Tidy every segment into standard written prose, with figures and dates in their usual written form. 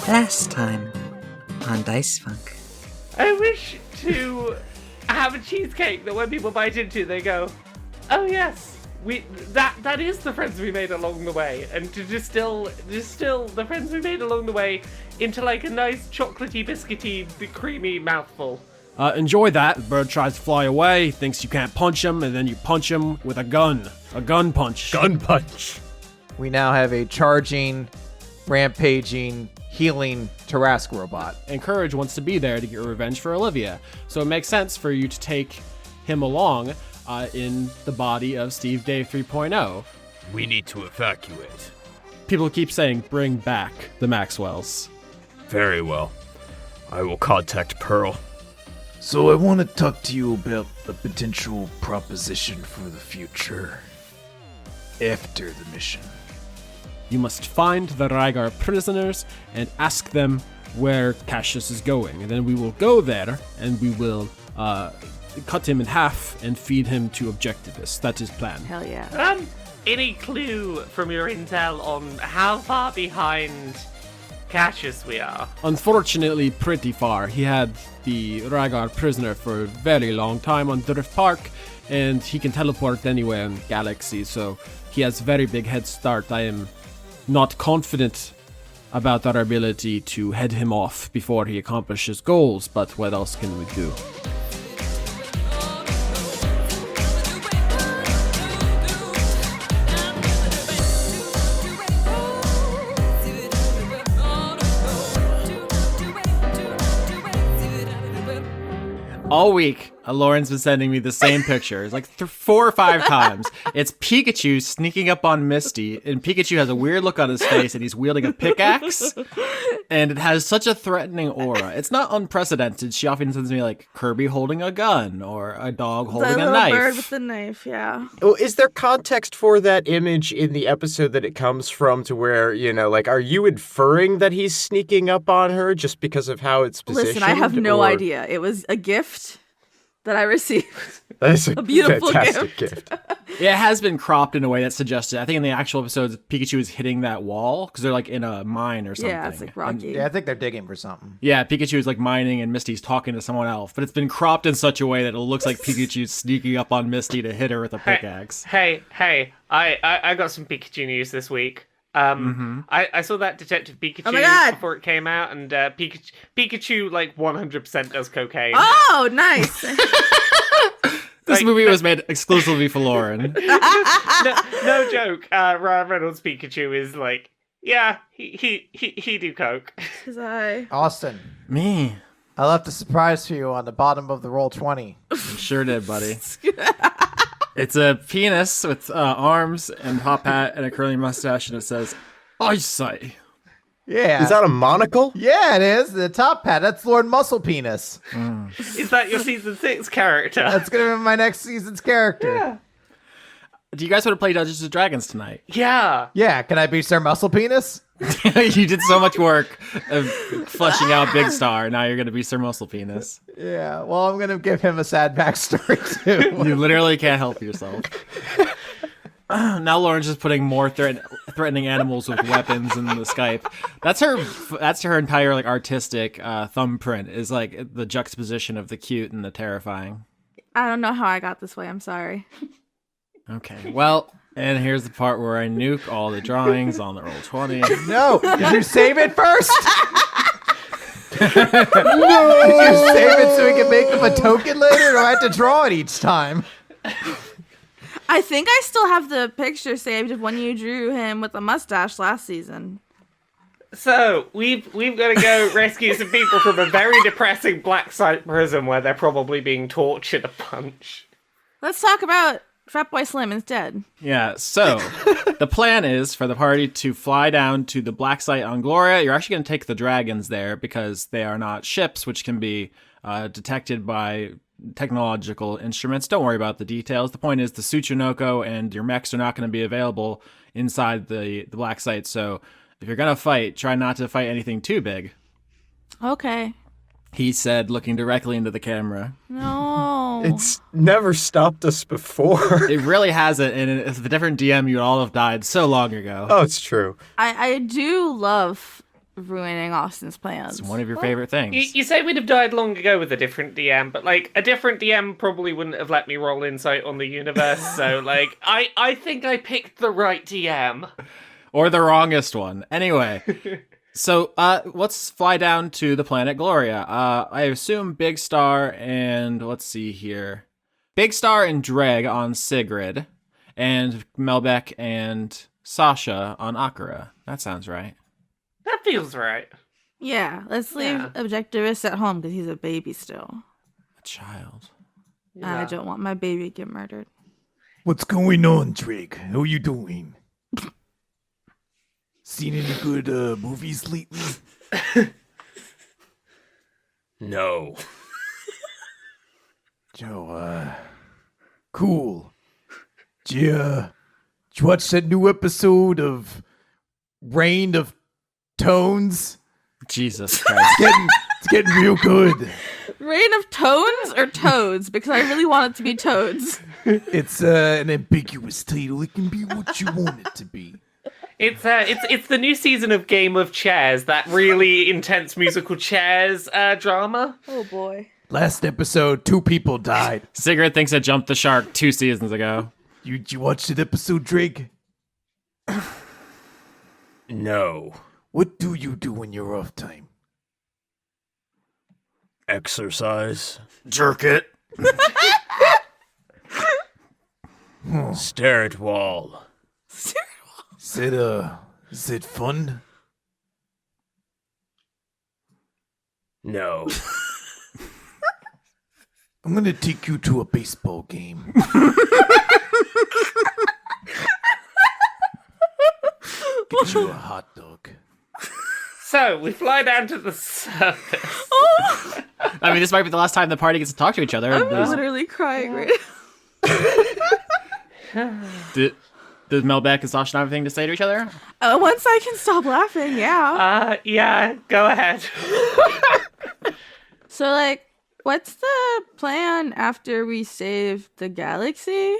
Last time on Dice Funk. I wish to have a cheesecake that when people bite into, they go, "Oh yes, that is the friends we made along the way," and to distill the friends we made along the way into like a nice chocolatey, biscuity, creamy mouthful. Enjoy that. The bird tries to fly away, thinks you can't punch him, and then you punch him with a gun. A gun punch. Gun punch. We now have a charging, rampaging, healing Tarask robot. And Courage wants to be there to get revenge for Olivia. So it makes sense for you to take him along in the body of Steve Dave 3.0. We need to evacuate. People keep saying, bring back the Maxwells. Very well. I will contact Pearl. So I want to talk to you about a potential proposition for the future. After the mission. You must find the reigar prisoners and ask them where Cassius is going. And then we will go there and we will cut him in half and feed him to objectivists. That's his plan. Hell yeah. Any clue from your intel on how far behind Cassius we are? Unfortunately, pretty far. He had the reigar prisoner for a very long time on Drift Park, and he can teleport anywhere in the galaxy, so he has a very big head start. I am not confident about our ability to head him off before he accomplishes goals, but what else can we do? All week, Lauren's been sending me the same pictures, like 4 or 5 times. It's Pikachu sneaking up on Misty, and Pikachu has a weird look on his face, and he's wielding a pickaxe, and it has such a threatening aura. It's not unprecedented. She often sends me, like, Kirby holding a gun, or a dog holding a knife. Bird with the knife, yeah. Well, is there context for that image in the episode that it comes from to where, you know, like, are you inferring that he's sneaking up on her just because of how it's positioned? Listen, I have no idea. It was a gift that I received. That's a beautiful fantastic gift. Yeah, it has been cropped in a way that suggested, I think in the actual episodes, Pikachu is hitting that wall, because they're like in a mine or something. Yeah, it's like rocky. Yeah, I think they're digging for something. Yeah, Pikachu is like mining and Misty's talking to someone else, but it's been cropped in such a way that it looks like Pikachu's sneaking up on Misty to hit her with a pickaxe. Hey, I got some Pikachu news this week. I saw that Detective Pikachu before it came out, and Pikachu like 100% does cocaine. Oh, nice. This movie was made exclusively for Lauren. No joke. Ryan Reynolds' Pikachu is like, yeah, he do coke. Austin. Me. I left a surprise for you on the bottom of the roll 20. You sure did, buddy. It's a penis with arms and top hat and a curly mustache, and it says, "Eyesight." Yeah. Is that a monocle? Yeah, it is. The top hat. That's Lord Muscle Penis. Is that your season 6 character? That's going to be my next season's character. Yeah. Do you guys want to play Dungeons & Dragons tonight? Yeah. Yeah, can I be Sir Muscle Penis? You did so much work of fleshing out Big Star. Now you're going to be Sir Muscle Penis. Yeah, well, I'm going to give him a sad backstory, too. You literally can't help yourself. Now Lauren's just putting more threatening animals with weapons in the Skype. That's her entire like artistic thumbprint, is like the juxtaposition of the cute and the terrifying. I don't know how I got this way. I'm sorry. Okay, well, and here's the part where I nuke all the drawings on the roll 20. No, did you save it first? No! Did you save it so we can make them a token later, or do I have to draw it each time? I think I still have the picture saved of when you drew him with a mustache last season. So, we've got to go rescue some people from a very depressing black site prison where they're probably being tortured a bunch. Let's talk about Fatboy Slim instead. Yeah, so the plan is for the party to fly down to the black site on Gloria. You're actually going to take the dragons there because they are not ships, which can be detected by technological instruments. Don't worry about the details. The point is the Tsuchinoko and your mechs are not going to be available inside the black site. So if you're going to fight, try not to fight anything too big. Okay. He said, looking directly into the camera. No. It's never stopped us before. It really hasn't, and if a different DM, you'd all have died so long ago. Oh, it's true. I do love ruining Austin's plans. It's one of your favorite things. You say we'd have died long ago with a different DM, but like a different DM probably wouldn't have let me roll insight on the universe. So like, I think I picked the right DM. Or the wrongest one. Anyway, so let's fly down to the planet Gloria. I assume Big Star and let's see here, Big Star and Dregg on Sigrid, and Melbeck and Sasha on Akira. That sounds right. That feels right. Yeah, let's leave Objectivist at home because he's a baby still. A child. I don't want my baby to get murdered. What's going on, Dregg? How you doing? Seen any good movies lately? No. Joe, cool. Did you watch that new episode of Reign of Tones? Jesus Christ. It's getting real good. Reign of Tones or Toads? Because I really want it to be Toads. It's an ambiguous title. It can be what you want it to be. It's the new season of Game of Chairs, that really intense musical chairs drama. Oh boy. Last episode, 2 people died. Sigrid thinks I jumped the shark 2 seasons ago. You watched that episode, Dregg? No. What do you do when you're off time? Exercise. Jerk it. Stare at wall. Is it fun? No. I'm gonna take you to a baseball game. Get you a hot dog. So we fly down to the surface. I mean, this might be the last time the party gets to talk to each other. I'm literally crying right now. Does Melbeck and Sasha have anything to say to each other? Once I can stop laughing, yeah. Yeah, go ahead. So, like, what's the plan after we save the galaxy?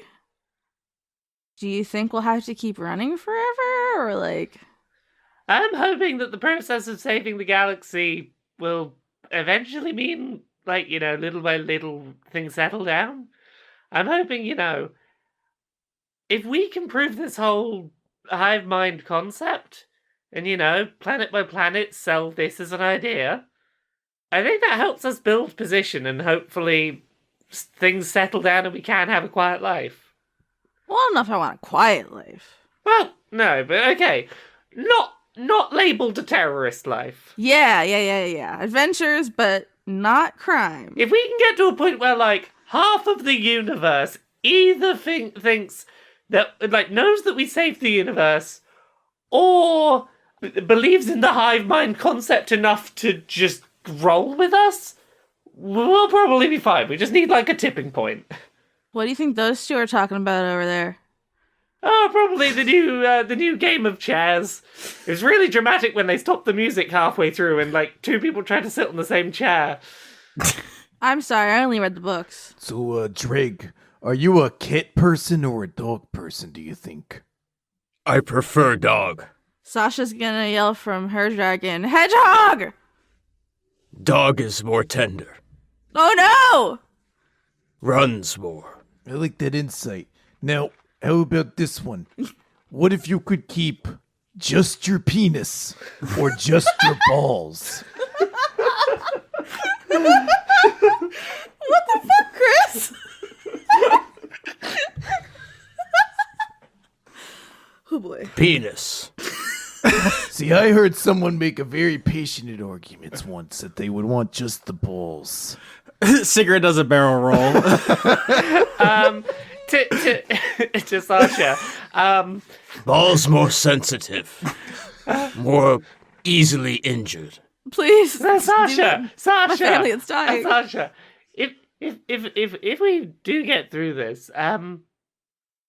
Do you think we'll have to keep running forever, or like... I'm hoping that the process of saving the galaxy will eventually mean, like, you know, little by little things settle down. I'm hoping, you know, if we can prove this whole hive mind concept, and, you know, planet by planet sell this as an idea, I think that helps us build position and hopefully things settle down and we can have a quiet life. Well, I don't know if I want a quiet life. Well, no, but okay. Not labeled a terrorist life. Yeah. Adventures, but not crime. If we can get to a point where, like, half of the universe either thinks that, like, knows that we saved the universe, or believes in the hive mind concept enough to just roll with us, we'll probably be fine. We just need, like, a tipping point. What do you think those two are talking about over there? Oh, probably the new game of chairs. It was really dramatic when they stopped the music halfway through and, like, 2 people tried to sit on the same chair. I'm sorry, I only read the books. So, Dregg, are you a cat person or a dog person, do you think? I prefer dog. Sasha's gonna yell from her dragon, Hedgehog! Dog is more tender. Oh no! Runs more. I like that insight. Now, how about this one? What if you could keep just your penis or just your balls? What the fuck, Chris? Oh boy. Penis. See, I heard someone make a very passionate argument once that they would want just the balls. Sigrid does a barrel roll. To Sasha, Balls more sensitive. More easily injured. Please. Sasha, My family is dying. Sasha, if we do get through this,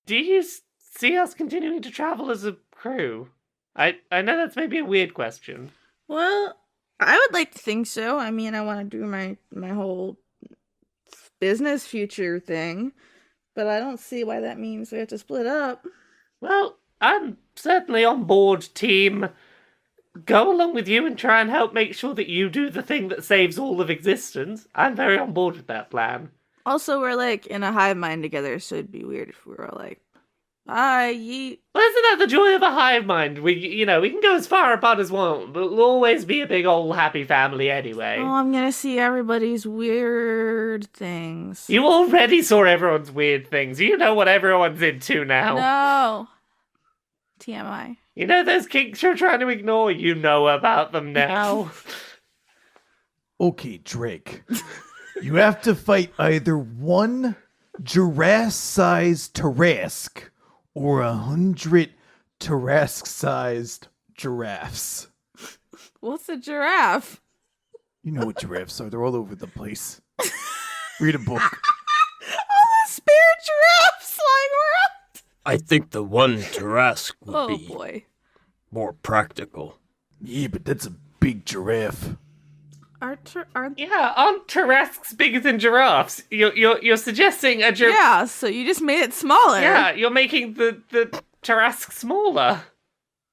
do you see us continuing to travel as a crew? I know that's maybe a weird question. Well, I would like to think so. I mean, I want to do my whole business future thing, but I don't see why that means we have to split up. Well, I'm certainly on board team go along with you and try and help make sure that you do the thing that saves all of existence. I'm very on board with that plan. Also, we're like in a hive mind together, so it'd be weird if we were all like, "Bye, yeet." Well, isn't that the joy of a hive mind? We can go as far apart as we want, but we'll always be a big old happy family anyway. Oh, I'm gonna see everybody's weird things. You already saw everyone's weird things. You know what everyone's into now. No. TMI. You know those kinks you're trying to ignore? You know about them now. Okay, Dregg. You have to fight either one giraffe-sized Tarrasque or 100 Tarrasque-sized giraffes. What's a giraffe? You know what giraffes are. They're all over the place. Read a book. Oh, the spirit giraffes flying around. I think the one Tarrasque would Oh, be boy. more practical. Yeah, but that's a big giraffe. Yeah, aren't Tarrasques bigger than giraffes? You're suggesting a giraffe? Yeah, so you just made it smaller. Yeah, you're making the Tarrasque smaller.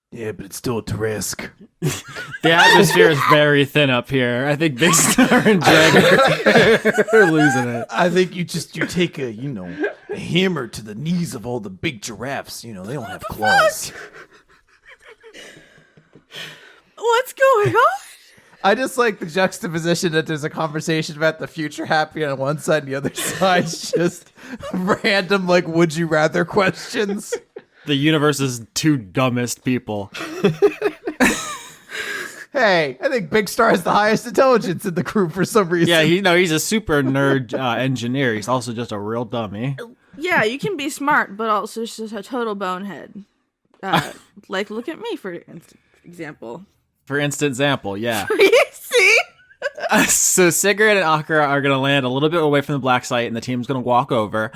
Yeah, but it's still a Tarrasque. The atmosphere is very thin up here. I think Big Star and Dregg are losing it. I think you take a hammer to the knees of all the big giraffes. They don't have claws. What's going on? I just like the juxtaposition that there's a conversation about the future happy on one side and the other side's just random, like, would you rather questions. The universe's two dumbest people. Hey, I think Big Star has the highest intelligence in the crew for some reason. Yeah, he's a super nerd engineer. He's also just a real dummy. Yeah, you can be smart, but also just a total bonehead. Like, look at me, for example. For example, yeah. See? So Sigrid and Akira are going to land a little bit away from the black site, and the team's going to walk over.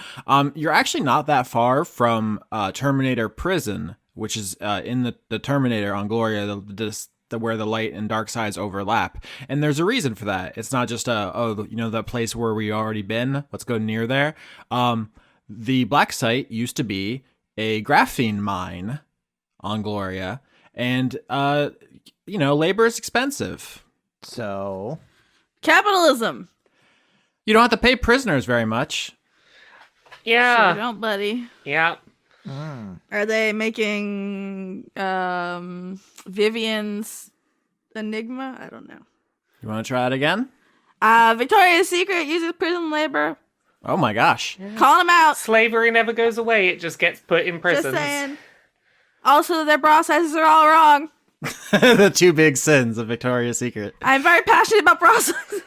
You're actually not that far from Terminator Prison, which is in the Terminator on Gloria, where the light and dark sides overlap. And there's a reason for that. It's not just that place where we already been. Let's go near there. The black site used to be a graphene mine on Gloria, and labor is expensive. So, Capitalism. You don't have to pay prisoners very much. Yeah. Sure don't, buddy. Yeah. Are they making Vivian's Enigma? I don't know. You want to try it again? Victoria's Secret uses prison labor. Oh my gosh. Calling them out. Slavery never goes away. It just gets put in prisons. Just saying. Also, their processes are all wrong. The two big sins of Victoria's Secret. I'm very passionate about processing.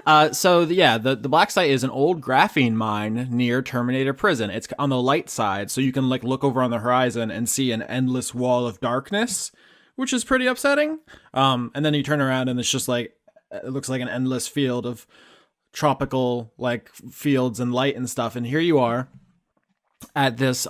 The black site is an old graphene mine near Terminator Prison. It's on the light side, so you can look over on the horizon and see an endless wall of darkness, which is pretty upsetting. And then you turn around and it's just it looks like an endless field of tropical fields and light and stuff. And here you are at this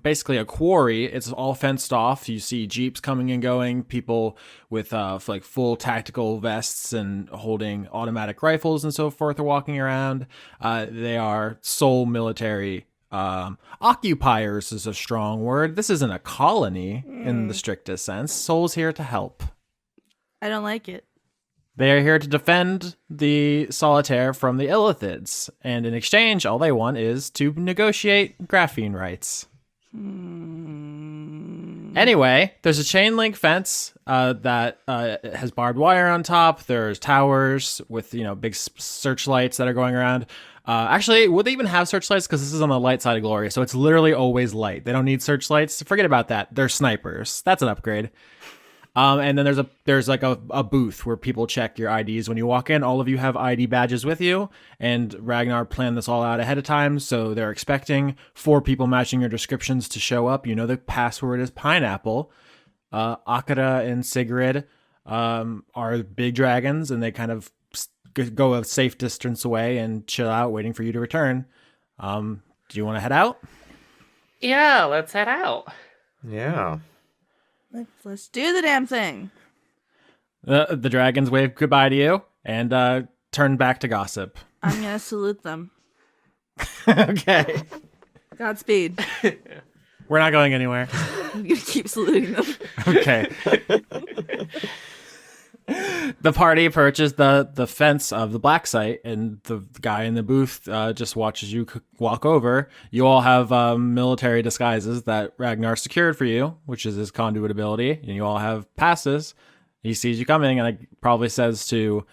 basically a quarry. It's all fenced off. You see jeeps coming and going, people with full tactical vests and holding automatic rifles and so forth are walking around. They are sole military occupiers is a strong word. This isn't a colony in the strictest sense. Soul's here to help. I don't like it. They are here to defend the Solitaire from the Illithids, and in exchange, all they want is to negotiate graphene rights. Anyway, there's a chain link fence that has barbed wire on top. There's towers with big searchlights that are going around. Actually, would they even have searchlights? Because this is on the light side of Gloria, so it's literally always light. They don't need searchlights. Forget about that. They're snipers. That's an upgrade. And then there's a booth where people check your IDs when you walk in. All of you have ID badges with you, and Ragnar planned this all out ahead of time, so they're expecting 4 people matching your descriptions to show up. The password is pineapple. Akira and Sigrid are big dragons, and they kind of go a safe distance away and chill out, waiting for you to return. Do you want to head out? Yeah, let's head out. Yeah. Let's do the damn thing. The dragons wave goodbye to you and turn back to gossip. I'm going to salute them. Okay. Godspeed. We're not going anywhere. I'm gonna keep saluting them. Okay. The party approaches the fence of the black site, and the guy in the booth just watches you walk over. You all have military disguises that Ragnar secured for you, which is his conduit ability, and you all have passes. He sees you coming, and probably says to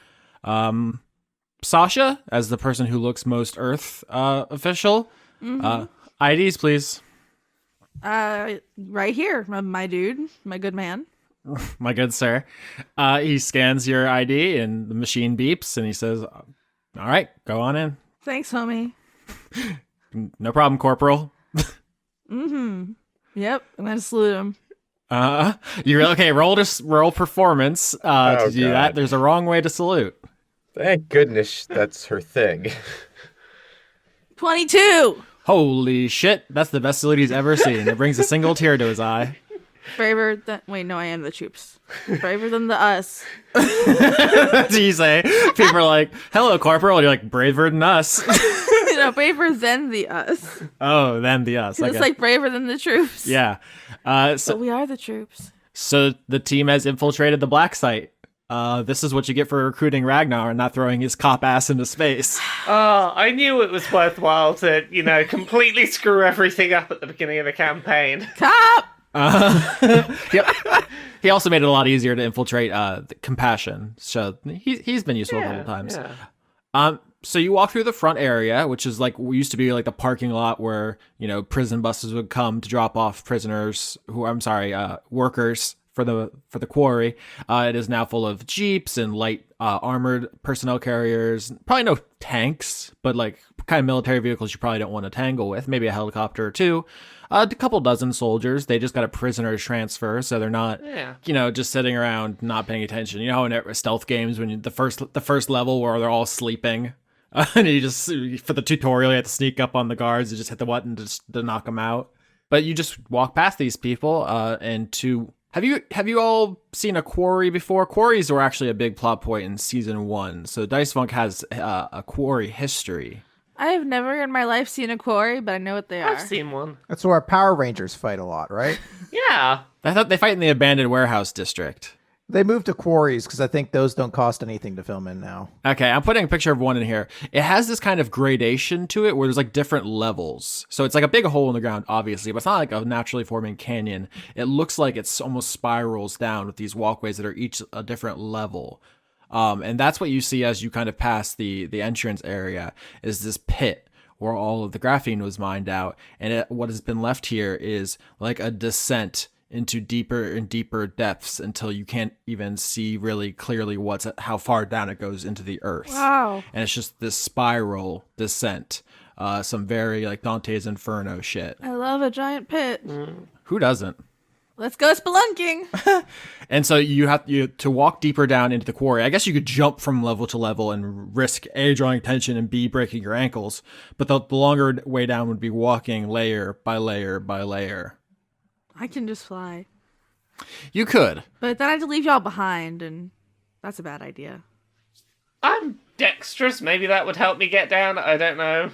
Sasha, as the person who looks most Earth official, IDs, please. Right here, my dude, my good man. My good sir. He scans your ID and the machine beeps and he says, all right, go on in. Thanks, homie. No problem, Corporal. Yep, I'm gonna salute him. Okay, roll performance to do that. There's a wrong way to salute. Thank goodness that's her thing. 22! Holy shit, that's the best salute he's ever seen. It brings a single tear to his eye. Braver than... Wait, no, I am the troops. Braver than the us. Do you say? People are like, hello, Corporal. And you're like, braver than us. Braver than the us. Oh, than the us. It's like braver than the troops. Yeah. But we are the troops. So the team has infiltrated the black site. This is what you get for recruiting Ragnar and not throwing his cop ass into space. Oh, I knew it was worthwhile to, completely screw everything up at the beginning of the campaign. Cop! Yep. He also made it a lot easier to infiltrate the compassion. So he's been useful a couple times. Yeah. So you walk through the front area, which is used to be like the parking lot where, prison buses would come to drop off prisoners workers for the quarry. It is now full of jeeps and light armored personnel carriers. Probably no tanks, but kind of military vehicles you probably don't want to tangle with. Maybe a helicopter or two. A couple dozen soldiers. They just got a prisoner transfer, so they're not, just sitting around not paying attention. You know, in stealth games when the first level where they're all sleeping, and you just for the tutorial you have to sneak up on the guards and just hit the button to knock them out. But you just walk past these people, Have you all seen a quarry before? Quarries were actually a big plot point in season 1. So Dice Funk has a quarry history. I have never in my life seen a quarry, but I know what they are. I've seen one. That's where our Power Rangers fight a lot, right? Yeah. I thought they fight in the abandoned warehouse district. They moved to quarries because I think those don't cost anything to film in now. Okay, I'm putting a picture of one in here. It has this kind of gradation to it where there's different levels. So it's like a big hole in the ground, obviously, but it's not like a naturally forming canyon. It looks like it's almost spirals down with these walkways that are each a different level. And that's what you see as you kind of pass the entrance area is this pit where all of the graphene was mined out. And what has been left here is like a descent into deeper and deeper depths until you can't even see really clearly how far down it goes into the earth. Wow. And it's just this spiral descent. Some very Dante's Inferno shit. I love a giant pit. Who doesn't? Let's go spelunking. And so you have to walk deeper down into the quarry. I guess you could jump from level to level and risk A, drawing attention, and B, breaking your ankles. But the longer way down would be walking layer by layer by layer. I can just fly. You could. But then I have to leave y'all behind, and that's a bad idea. I'm dexterous. Maybe that would help me get down. I don't know.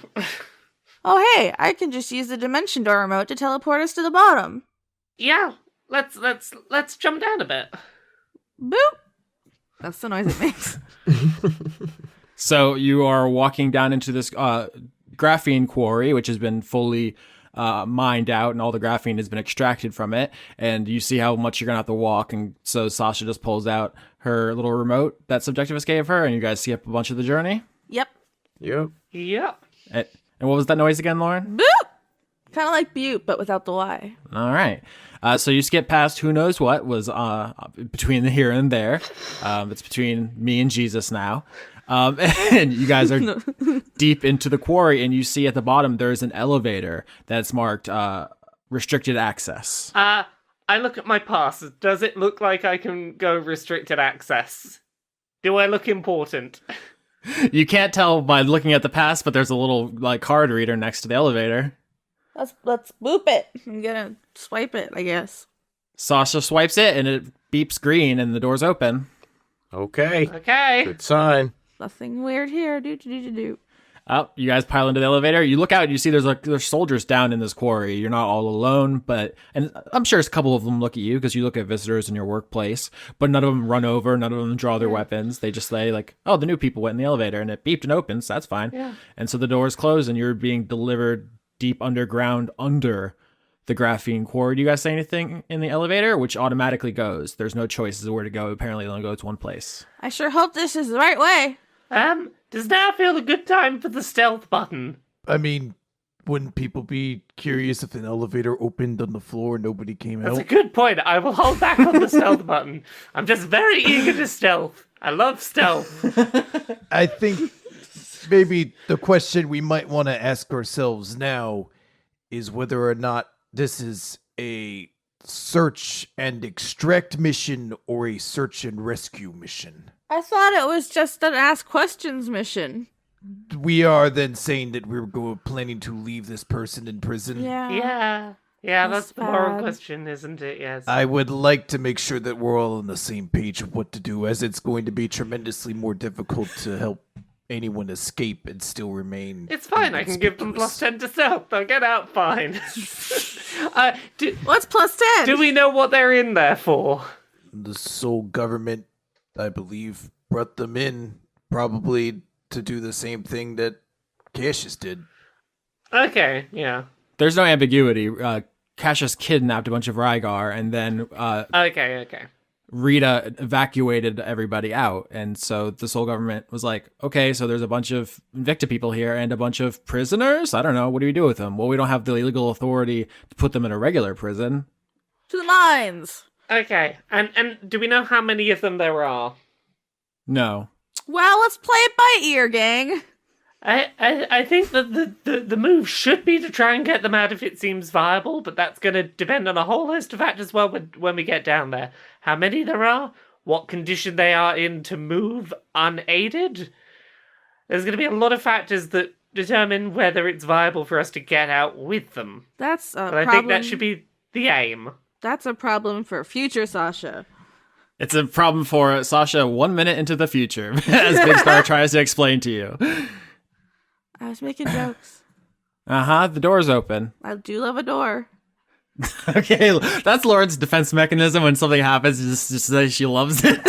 Oh, hey, I can just use the dimension door remote to teleport us to the bottom. Yeah, let's jump down a bit. Boop. That's the noise it makes. So you are walking down into this graphene quarry, which has been fully mined out, and all the graphene has been extracted from it. And you see how much you're gonna have to walk. And so Sasha just pulls out her little remote that Subjectivist gave her, and you guys see up a bunch of the journey. Yep. Yep. And what was that noise again, Lauren? Boop. Kind of like Butte, but without the Y. All right. So you skip past who knows what was between the here and there. It's between me and Jesus now. And you guys are deep into the quarry, and you see at the bottom there's an elevator that's marked restricted access. I look at my pass. Does it look like I can go restricted access? Do I look important? You can't tell by looking at the pass, but there's a little card reader next to the elevator. Let's boop it. I'm gonna swipe it, I guess. Sasha swipes it, and it beeps green, and the door's open. Okay. Okay. Good sign. Nothing weird here. Do. Oh, you guys pile into the elevator. You look out and you see there's soldiers down in this quarry. You're not all alone, and I'm sure a couple of them look at you because you look at visitors in your workplace, but none of them run over, none of them draw their weapons. They just say like, oh, the new people went in the elevator and it beeped and opens. So that's fine. Yeah. And so the doors close and you're being delivered deep underground under the graphene core. Do you guys say anything in the elevator? Which automatically goes. There's no choice as to where to go. Apparently it only goes one place. I sure hope this is the right way. Does now feel a good time for the stealth button? I mean, wouldn't people be curious if an elevator opened on the floor and nobody came That's out? a good point. I will hold back on the stealth button. I'm just very eager to stealth. I love stealth. I think maybe the question we might want to ask ourselves now is whether or not this is a search and extract mission or a search and rescue mission. I thought it was just an ask questions mission. We are then saying that we're planning to leave this person in prison. Yeah. Yeah, that's the moral bad. question, isn't it? Yes. I would like to make sure that we're all on the same page of what to do, as it's going to be tremendously more difficult to help anyone escape and still remain. It's fine. I can give them +10 to stealth. They'll get out fine. What's +10? Do we know what they're in there for? The Soul government, I believe, brought them in probably to do the same thing that Cassius did. Okay, yeah. There's no ambiguity. Cassius kidnapped a bunch of reigar, and then Okay. Rita evacuated everybody out. And so the Soul government was like, okay, so there's a bunch of Invicta people here and a bunch of prisoners? I don't know. What do we do with them? Well, we don't have the legal authority to put them in a regular prison. To the mines. Okay, and do we know how many of them there are? No. Well, let's play it by ear, gang. I think that the move should be to try and get them out if it seems viable, but that's going to depend on a whole host of factors when we get down there. How many there are, what condition they are in to move unaided. There's going to be a lot of factors that determine whether it's viable for us to get out with them. That's a But I think that should be the aim. That's a problem for future Sasha. It's a problem for Sasha 1 minute into the future, as Big Star tries to explain to you. I was making jokes. The door's open. I do love a door. Okay, that's Lauren's defense mechanism when something happens, just say she loves it.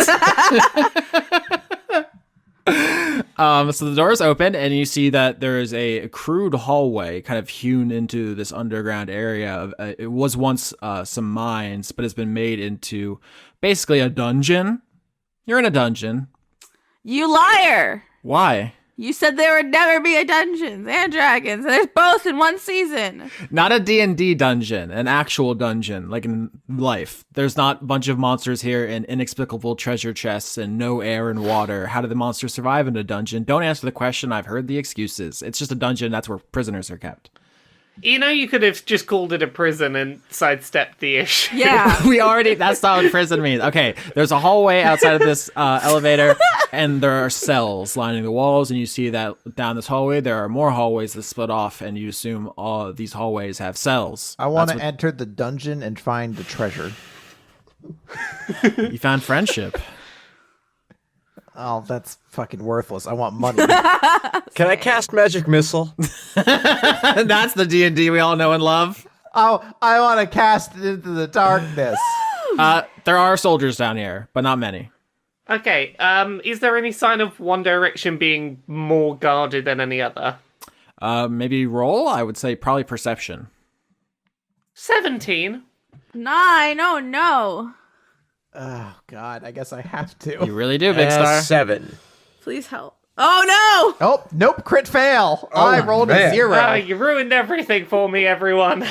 So the door is open, and you see that there is a crude hallway kind of hewn into this underground area. It was once some mines, but it's been made into basically a dungeon. You're in a dungeon. You liar! Why? You said there would never be a Dungeons and Dragons, and there's both in one season. Not a D&D dungeon, an actual dungeon, like in life. There's not a bunch of monsters here and inexplicable treasure chests and no air and water. How do the monsters survive in a dungeon? Don't answer the question. I've heard the excuses. It's just a dungeon. That's where prisoners are kept. You know, you could have just called it a prison and sidestepped the issue. Yeah. That's not what prison means. Okay, there's a hallway outside of this elevator, and there are cells lining the walls, and you see that down this hallway, there are more hallways that split off, and you assume all of these hallways have cells. I want to enter the dungeon and find the treasure. You found friendship. Oh, that's fucking worthless. I want money. Can I cast Magic Missile? That's the D&D we all know and love. Oh, I want to cast it into the darkness. There are soldiers down here, but not many. Okay, is there any sign of One Direction being more guarded than any other? Maybe roll? I would say probably perception. 17. 9, oh no. Oh, God, I guess I have to. You really do, Big Star. 7. Please help. Oh no! Oh, nope, crit fail. I rolled a 0. Oh, you ruined everything for me, everyone.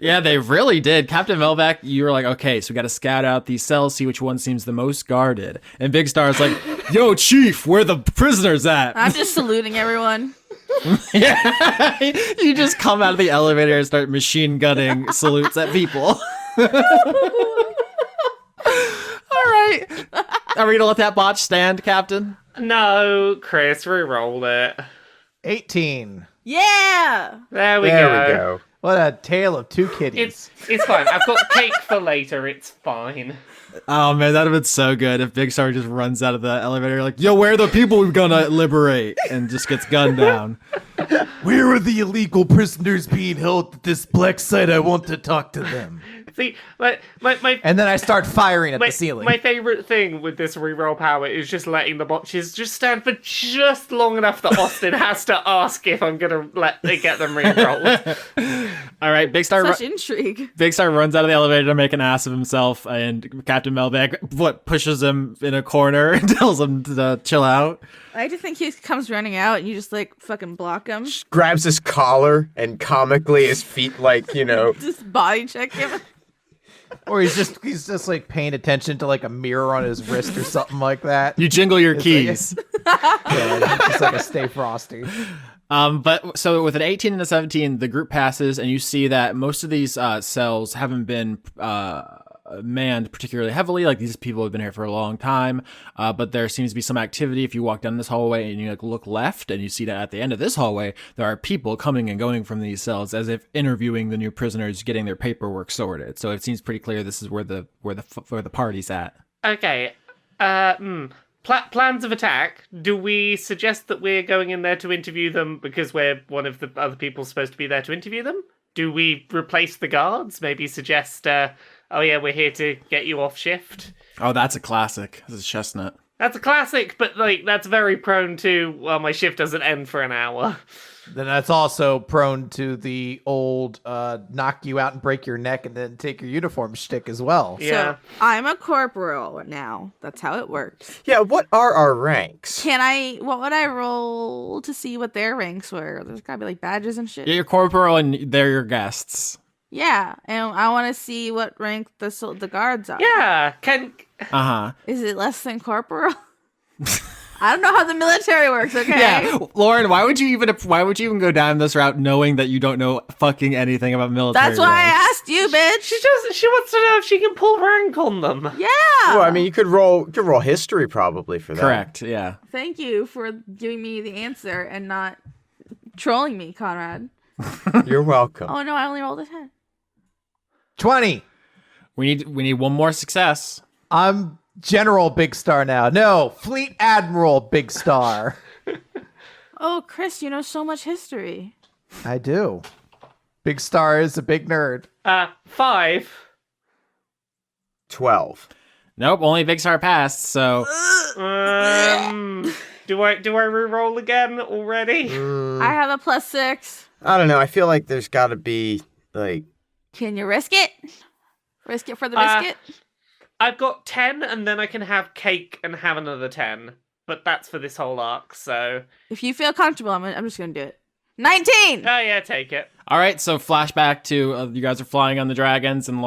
Yeah, they really did. Captain Melbeck, you were like, okay, so we got to scout out these cells, see which one seems the most guarded. And Big Star's like, yo, Chief, where the prisoners at? I'm just saluting everyone. Yeah, you just come out of the elevator and start machine gunning salutes at people. All right. Are we going to let that botch stand, Captain? No, Chris, re-roll it. 18. Yeah! There we There go. we go. What a tale of two kitties. It's fine. I've got cake for later. It's fine. Oh man, that'd have been so good if Big Star just runs out of the elevator like, "Yo, where are the people we're gonna liberate?" and just gets gunned down. Where are the illegal prisoners being held at this black site? I want to talk to them. See, my And then I start firing at the ceiling. My favorite thing with this reroll power is just letting the botches just stand for just long enough that Austin has to ask if I'm gonna get them rerolled. All right, Big Star. Such intrigue. Big Star runs out of the elevator to make an ass of himself, and Captain Melbeck pushes him in a corner and tells him to chill out. I just think he comes running out and you just like fucking block him. Grabs his collar and comically his feet like, Just body check him. Or he's just like paying attention to like a mirror on his wrist or something like that. You jingle your keys. Yeah, just like a Stay Frosty. But so with an 18 and a 17, the group passes, and you see that most of these cells haven't been manned particularly heavily. Like, these people have been here for a long time, but there seems to be some activity. If you walk down this hallway and you look left, and you see that at the end of this hallway, there are people coming and going from these cells as if interviewing the new prisoners, getting their paperwork sorted. So it seems pretty clear this is where the party's at. Okay. Plans of attack. Do we suggest that we're going in there to interview them because we're one of the other people supposed to be there to interview them? Do we replace the guards? Maybe suggest, oh yeah, we're here to get you off shift? Oh, that's a classic. This is Chestnut. That's a classic, but that's very prone to, well, my shift doesn't end for an hour. Then that's also prone to the old knock you out and break your neck and then take your uniform shtick as well. Yeah. So I'm a corporal now. That's how it works. Yeah, what are our ranks? What would I roll to see what their ranks were? There's gotta be like badges and shit. Yeah, you're corporal and they're your guests. Yeah, and I want to see what rank the guards are. Yeah, Is it less than corporal? I don't know how the military works. Okay. Yeah, Lauren, why would you even go down this route knowing that you don't know fucking anything about military? That's why ranks? I asked you, bitch. She wants to know if she can pull rank on them. Yeah. Well, I mean, you could roll history probably for that. Correct. Yeah. Thank you for giving me the answer and not trolling me, Conrad. You're welcome. Oh no, I only rolled a 10. 20. We need one more success. I'm General Big Star now. No, Fleet Admiral Big Star. Oh, Chris, you know so much history. I do. Big Star is a big nerd. 5. 12. Nope, only Big Star passed. So Do I re-roll again already? I have a +6. I don't know. I feel like there's got to be like. Can you risk it? Risk it for the biscuit? I've got 10, and then I can have cake and have another 10. But that's for this whole arc, so... If you feel comfortable, I'm just going to do it. 19! Oh, yeah, take it. all right, so flashback to you guys are flying on the dragons, and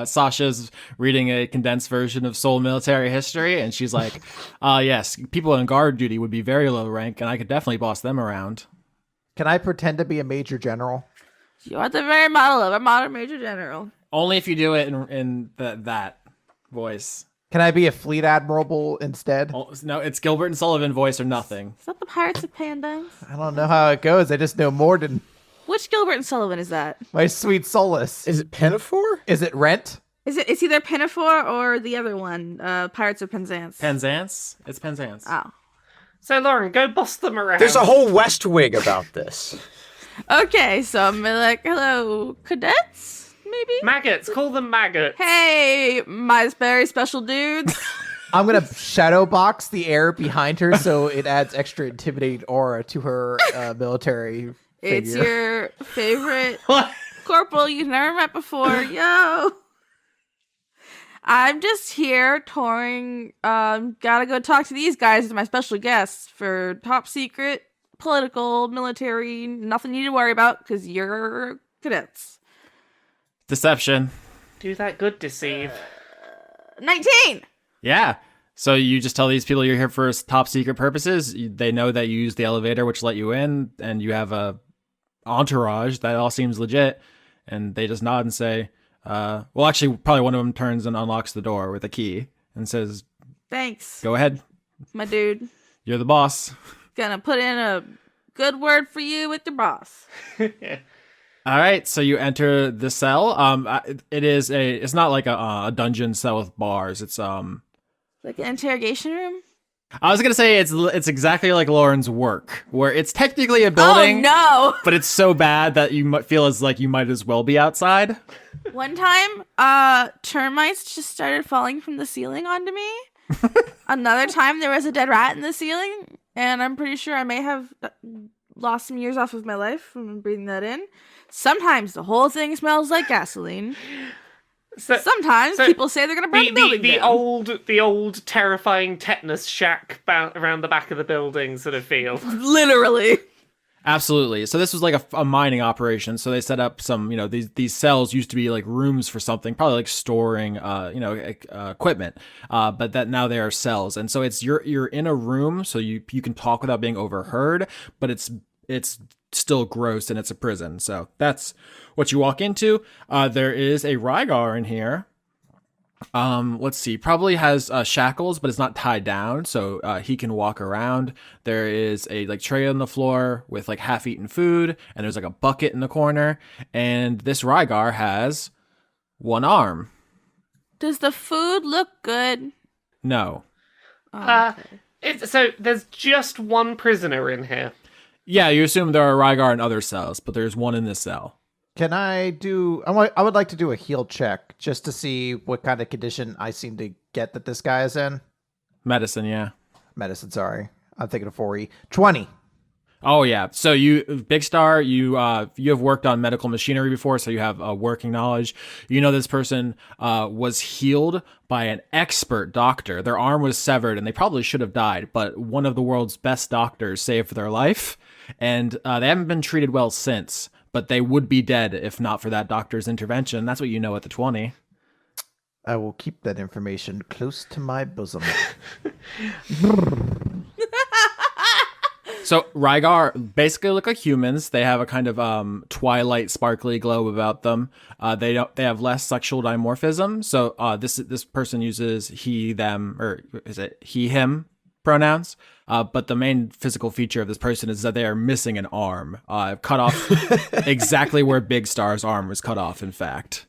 Sasha's reading a condensed version of Seoul military history, and she's like, yes, people on guard duty would be very low rank, and I could definitely boss them around. Can I pretend to be a major general? You are the very model of a modern major general. Only if you do it in that voice. Can I be a fleet admiral instead? Oh, no, it's Gilbert and Sullivan voice or nothing. Is that the Pirates of Paradise? I don't know how it goes. I just know Morden. Which Gilbert and Sullivan is that? My sweet solace. Is it Pinafore? Is it Rent? It's either Pinafore or the other one, Pirates of Penzance. Penzance? It's Penzance. Oh. So, Lauren, go boss them around. There's a whole West Wing about this. Okay, so I'm like, hello, cadets? Maybe? Maggots. Call them maggots. Hey, my very special dudes. I'm going to shadow box the air behind her so it adds extra intimidating aura to her military figure. It's your favorite corporal you've never met before. Yo. I'm just here touring. Gotta go talk to these guys as my special guests for top secret, political, military, nothing you need to worry about because you're cadets. Deception. Do that good, deceive. 19! Yeah. So you just tell these people you're here for top secret purposes. They know that you use the elevator, which let you in, and you have a entourage. That all seems legit. And they just nod and say, well, actually, probably one of them turns and unlocks the door with a key and says, Thanks, go ahead. my dude. You're the boss. Gonna put in a good word for you with your boss. All right, so you enter the cell. It's not like a dungeon cell with bars. It's Like an interrogation room? I was gonna say it's exactly like Lauren's work, where it's technically a building. Oh, no! But it's so bad that you might feel as like you might as well be outside. One time, termites just started falling from the ceiling onto me. Another time, there was a dead rat in the ceiling, and I'm pretty sure I may have lost some years off of my life from breathing that in. Sometimes the whole thing smells like gasoline. Sometimes people say they're gonna burn the building down. The old terrifying tetanus shack around the back of the building sort of feel. Literally. Absolutely. So this was like a mining operation. So they set up some, these cells used to be like rooms for something, probably like storing, equipment. But that now they are cells, and so you're in a room, so you can talk without being overheard, but it's still gross and it's a prison. So that's what you walk into. There is a reigar in here. Let's see, probably has shackles, but it's not tied down, so he can walk around. There is a like tray on the floor with like half-eaten food, and there's like a bucket in the corner, and this reigar has one arm. Does the food look good? No. So there's just one prisoner in here. Yeah, you assume there are reigar in other cells, but there's one in this cell. Can I do... I would like to do a heal check just to see what kind of condition I seem to get that this guy is in. Medicine, yeah. Medicine, sorry. I'm thinking of 4E. 20. Oh, yeah. So you, Big Star, you have worked on medical machinery before, so you have working knowledge. You know this person was healed by an expert doctor. Their arm was severed, and they probably should have died, but one of the world's best doctors saved their life, and they haven't been treated well since. But they would be dead if not for that doctor's intervention. That's what you know at the 20. I will keep that information close to my bosom. So reigar basically look like humans. They have a kind of twilight, sparkly glow about them. They have less sexual dimorphism. So this person uses he, them, or is it he, him pronouns? But the main physical feature of this person is that they are missing an arm, cut off exactly where Big Star's arm was cut off, in fact.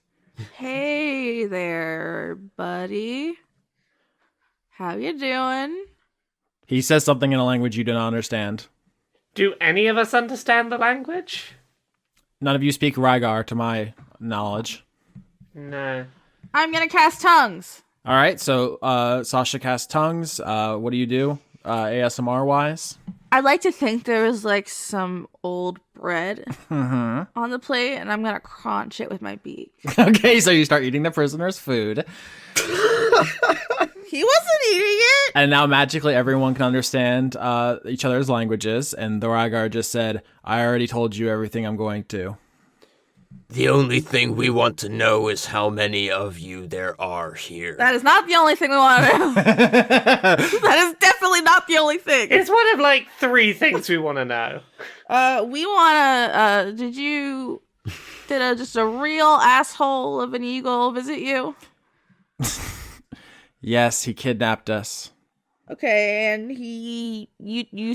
Hey there, buddy. How you doing? He says something in a language you do not understand. Do any of us understand the language? None of you speak reigar, to my knowledge. No. I'm gonna cast tongues. All right, so Sasha casts tongues. What do you do? ASMR wise? I'd like to think there was like some old bread on the plate, and I'm gonna crunch it with my beak. Okay, so you start eating the prisoner's food. He wasn't eating it! And now magically everyone can understand each other's languages, and the Reigar just said, I already told you everything I'm going to. The only thing we want to know is how many of you there are here. That is not the only thing we want to know. That is definitely not the only thing. It's one of like 3 things we want to know. We want to, did just a real asshole of an eagle visit you? Yes, he kidnapped us. Okay, and you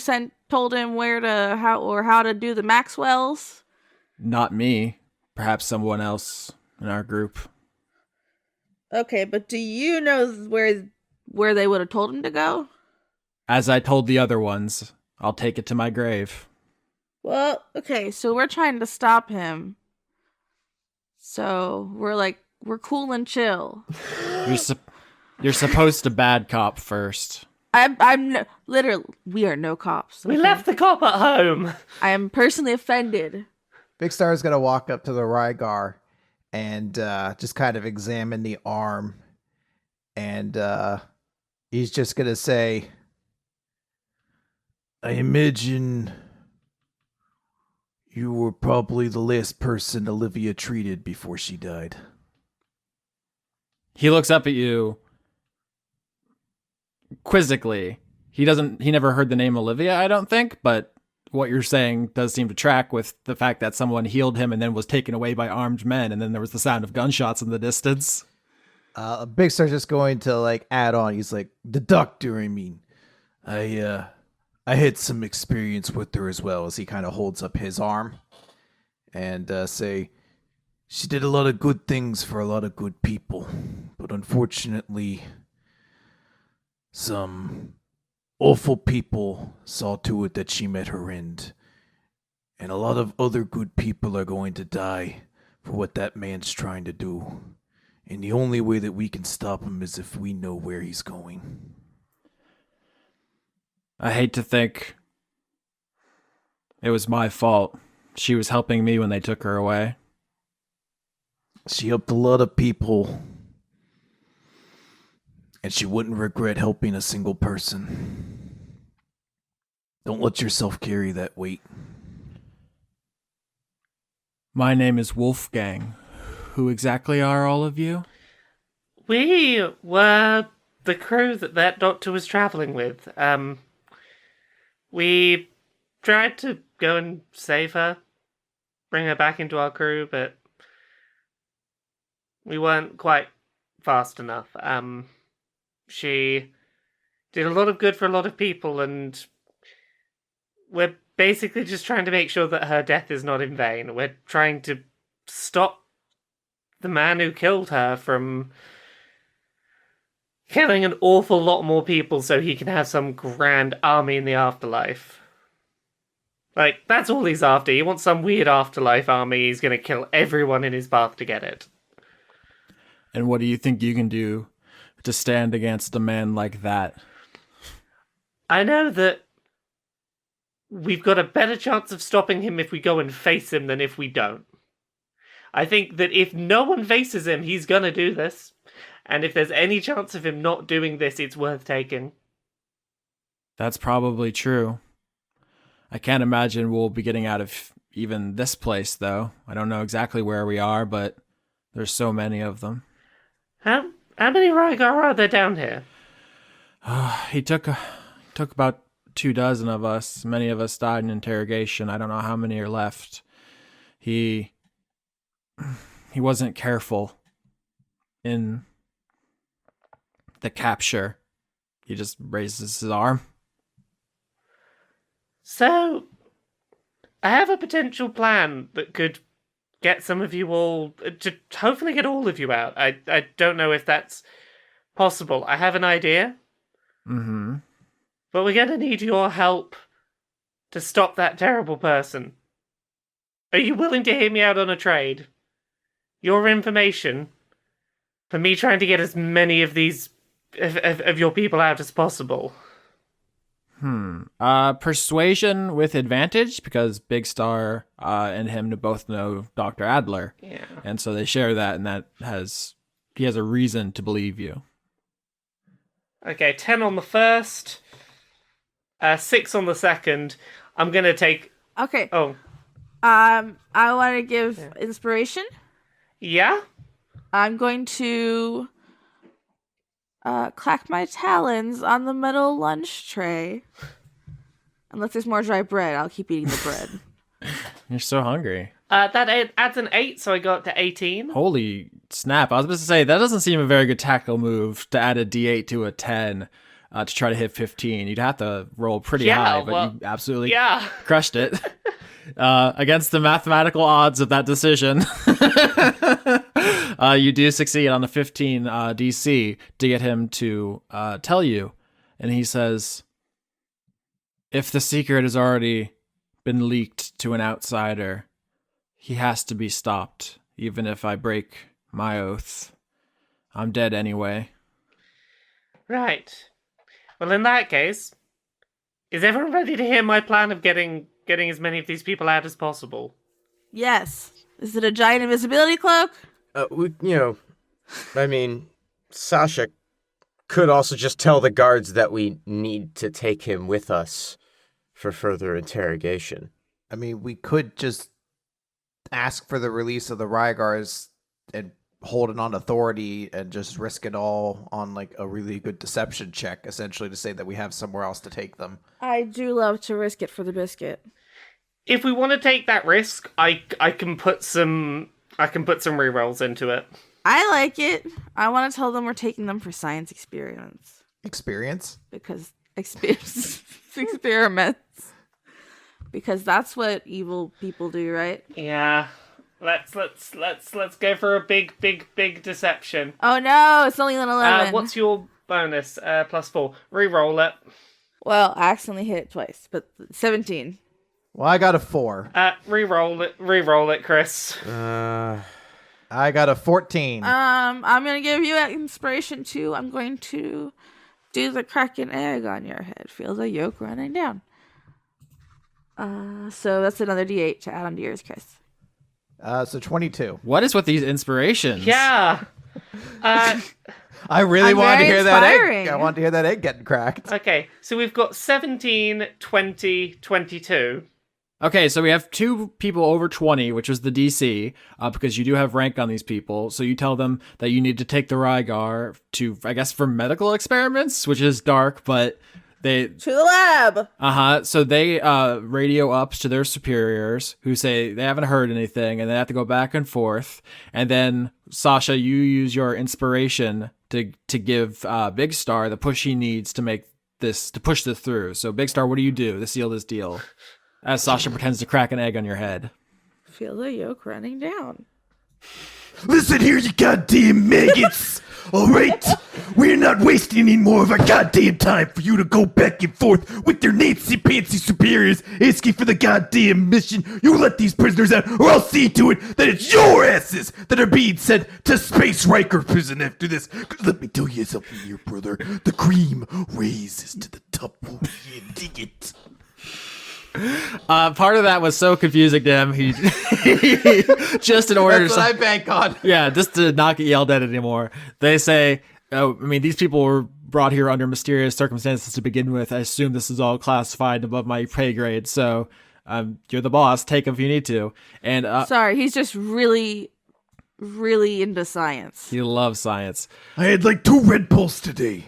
told him how to do the Maxwells? Not me. Perhaps someone else in our group. Okay, but do you know where they would have told him to go? As I told the other ones, I'll take it to my grave. Well, okay, so we're trying to stop him. So we're cool and chill. You're supposed to bad cop first. Literally, we are no cops. We left the cop at home. I am personally offended. Big Star is going to walk up to the Reigar and just kind of examine the arm. And he's just going to say, I imagine you were probably the last person Olivia treated before she died. He looks up at you quizzically. He never heard the name Olivia, I don't think, but what you're saying does seem to track with the fact that someone healed him and then was taken away by armed men, and then there was the sound of gunshots in the distance. Big Star's just going to add on. He's like, the doctor, I mean. I had some experience with her as well, as he kind of holds up his arm. and say, she did a lot of good things for a lot of good people, but unfortunately, some awful people saw to it that she met her end. And a lot of other good people are going to die for what that man's trying to do. And the only way that we can stop him is if we know where he's going. I hate to think it was my fault. She was helping me when they took her away. She helped a lot of people. And she wouldn't regret helping a single person. Don't let yourself carry that weight. My name is Wolfgang. Who exactly are all of you? We were the crew that doctor was traveling with. We tried to go and save her, bring her back into our crew, but we weren't quite fast enough. She did a lot of good for a lot of people, and we're basically just trying to make sure that her death is not in vain. We're trying to stop the man who killed her from killing an awful lot more people so he can have some grand army in the afterlife. Like, that's all he's after. He wants some weird afterlife army. He's going to kill everyone in his path to get it. And what do you think you can do to stand against a man like that? I know that we've got a better chance of stopping him if we go and face him than if we don't. I think that if no one faces him, he's gonna do this. And if there's any chance of him not doing this, it's worth taking. That's probably true. I can't imagine we'll be getting out of even this place, though. I don't know exactly where we are, but there's so many of them. How many reigar are there down here? He took about 24 of us. Many of us died in interrogation. I don't know how many are left. He wasn't careful in the capture. He just raises his arm. So, I have a potential plan that could get some of you all, to hopefully get all of you out. I don't know if that's possible. I have an idea. Mm-hmm. But we're gonna need your help to stop that terrible person. Are you willing to hear me out on a trade? Your information for me trying to get as many of these of your people out as possible. Persuasion with advantage, because Big Star and him both know Dr. Adler. Yeah. And so they share that, and he has a reason to believe you. Okay, 10 on the first, 6 on the second. I'm gonna take... Okay. Oh. I want to give inspiration. Yeah? I'm going to clack my talons on the metal lunch tray. Unless there's more dry bread, I'll keep eating the bread. You're so hungry. That adds an 8, so I got to 18. Holy snap. I was supposed to say, that doesn't seem a very good tactical move to add a d8 to a 10 to try to hit 15. You'd have to roll pretty high, but you absolutely crushed it. Against the mathematical odds of that decision, you do succeed on a 15 DC to get him to tell you. And he says, if the secret has already been leaked to an outsider, he has to be stopped, even if I break my oath. I'm dead anyway. Right. Well, in that case, is everyone ready to hear my plan of getting as many of these people out as possible? Yes. Is it a giant invisibility cloak? Sasha could also just tell the guards that we need to take him with us for further interrogation. I mean, we could just ask for the release of the Rygars and hold it on authority and just risk it all on like a really good deception check, essentially to say that we have somewhere else to take them. I do love to risk it for the biscuit. If we want to take that risk, I can put some rerolls into it. I like it. I want to tell them we're taking them for science experiments. Experience? Because experiments. because that's what evil people do, right? Yeah. Let's go for a big deception. Oh no, it's only an 11. What's your bonus? +4. Reroll it. Well, I accidentally hit it twice, but 17. Well, I got a 4. Reroll it, Chris. I got a 14. I'm gonna give you an inspiration too. I'm going to do the crack an egg on your head. Feel the yolk running down. So that's another D8 to add on to yours, Chris. So 22. What is with these inspirations? Yeah. I really I'm wanted to very hear that egg. inspiring. I wanted to hear that egg getting cracked. Okay, so we've got 17, 20, 22. Okay, so we have 2 people over 20, which was the DC, because you do have rank on these people. So you tell them that you need to take the Reigar to, I guess, for medical experiments, which is dark, but they... To the lab! So they radio up to their superiors, who say they haven't heard anything, and they have to go back and forth. And then, Sasha, you use your inspiration to give Big Star the push he needs to push this through. So, Big Star, what do you do to seal this deal? As Sasha pretends to crack an egg on your head. Feel the yolk running down. Listen here, you goddamn maggots! Alright? We're not wasting any more of our goddamn time for you to go back and forth with your Nancy-pantsy superiors asking for the goddamn mission. You let these prisoners out, or I'll see to it that it's your asses that are being sent to Space Riker prison after this. Let me tell you something here, brother. The cream rises to the top. Oh, you dig it. Part of that was so confusing to him. He just in order That's what I bank on. Yeah, just to not get yelled at anymore. They say, oh, I mean, these people were brought here under mysterious circumstances to begin with. I assume this is all classified above my pay grade. So you're the boss. Take them if you need to. And Sorry, he's just really, really into science. he loves science. I had like 2 Red Bulls today.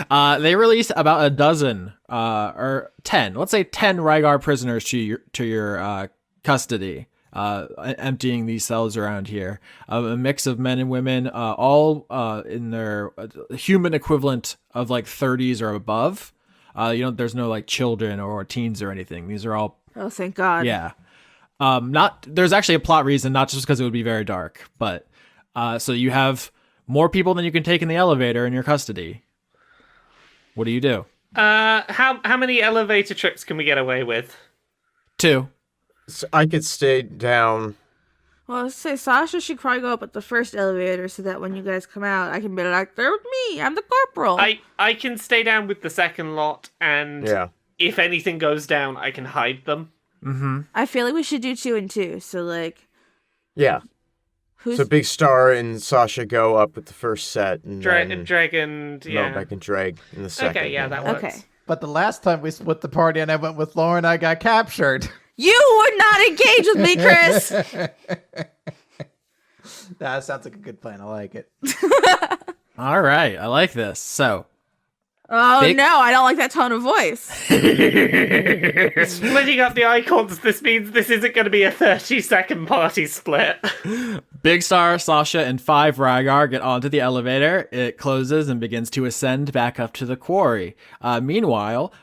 They released about a dozen, or 10. Let's say 10 Reigar prisoners to your custody. Emptying these cells around here. A mix of men and women, all in their human equivalent of like 30s or above. There's no like children or teens or anything. These are all. Oh, thank God. Yeah. There's actually a plot reason, not just because it would be very dark, but so you have more people than you can take in the elevator in your custody. What do you do? How many elevator trips can we get away with? 2. So I could stay down. Well, let's say Sasha should probably go up at the first elevator so that when you guys come out, I can be like, they're with me. I'm the corporal. I can stay down with the second lot, and if anything goes down, I can hide them. Mm-hmm. I feel like we should do 2 and 2. So, like... Yeah. Who's... So Big Star and Sasha go up with the first set. And Dregg and Melbeck and Dregg in the second. Okay, yeah, that works. Okay. But the last time we split the party and I went with Lauren, I got captured. You would not engage with me, Chris! That sounds like a good plan. I like it. All right, I like this. So, no, I don't like that tone of voice. Splitting up the icons, this means this isn't going to be a 30-second party split. Big Star, Sasha, and 5 Reigar get onto the elevator. It closes and begins to ascend back up to the quarry. Meanwhile,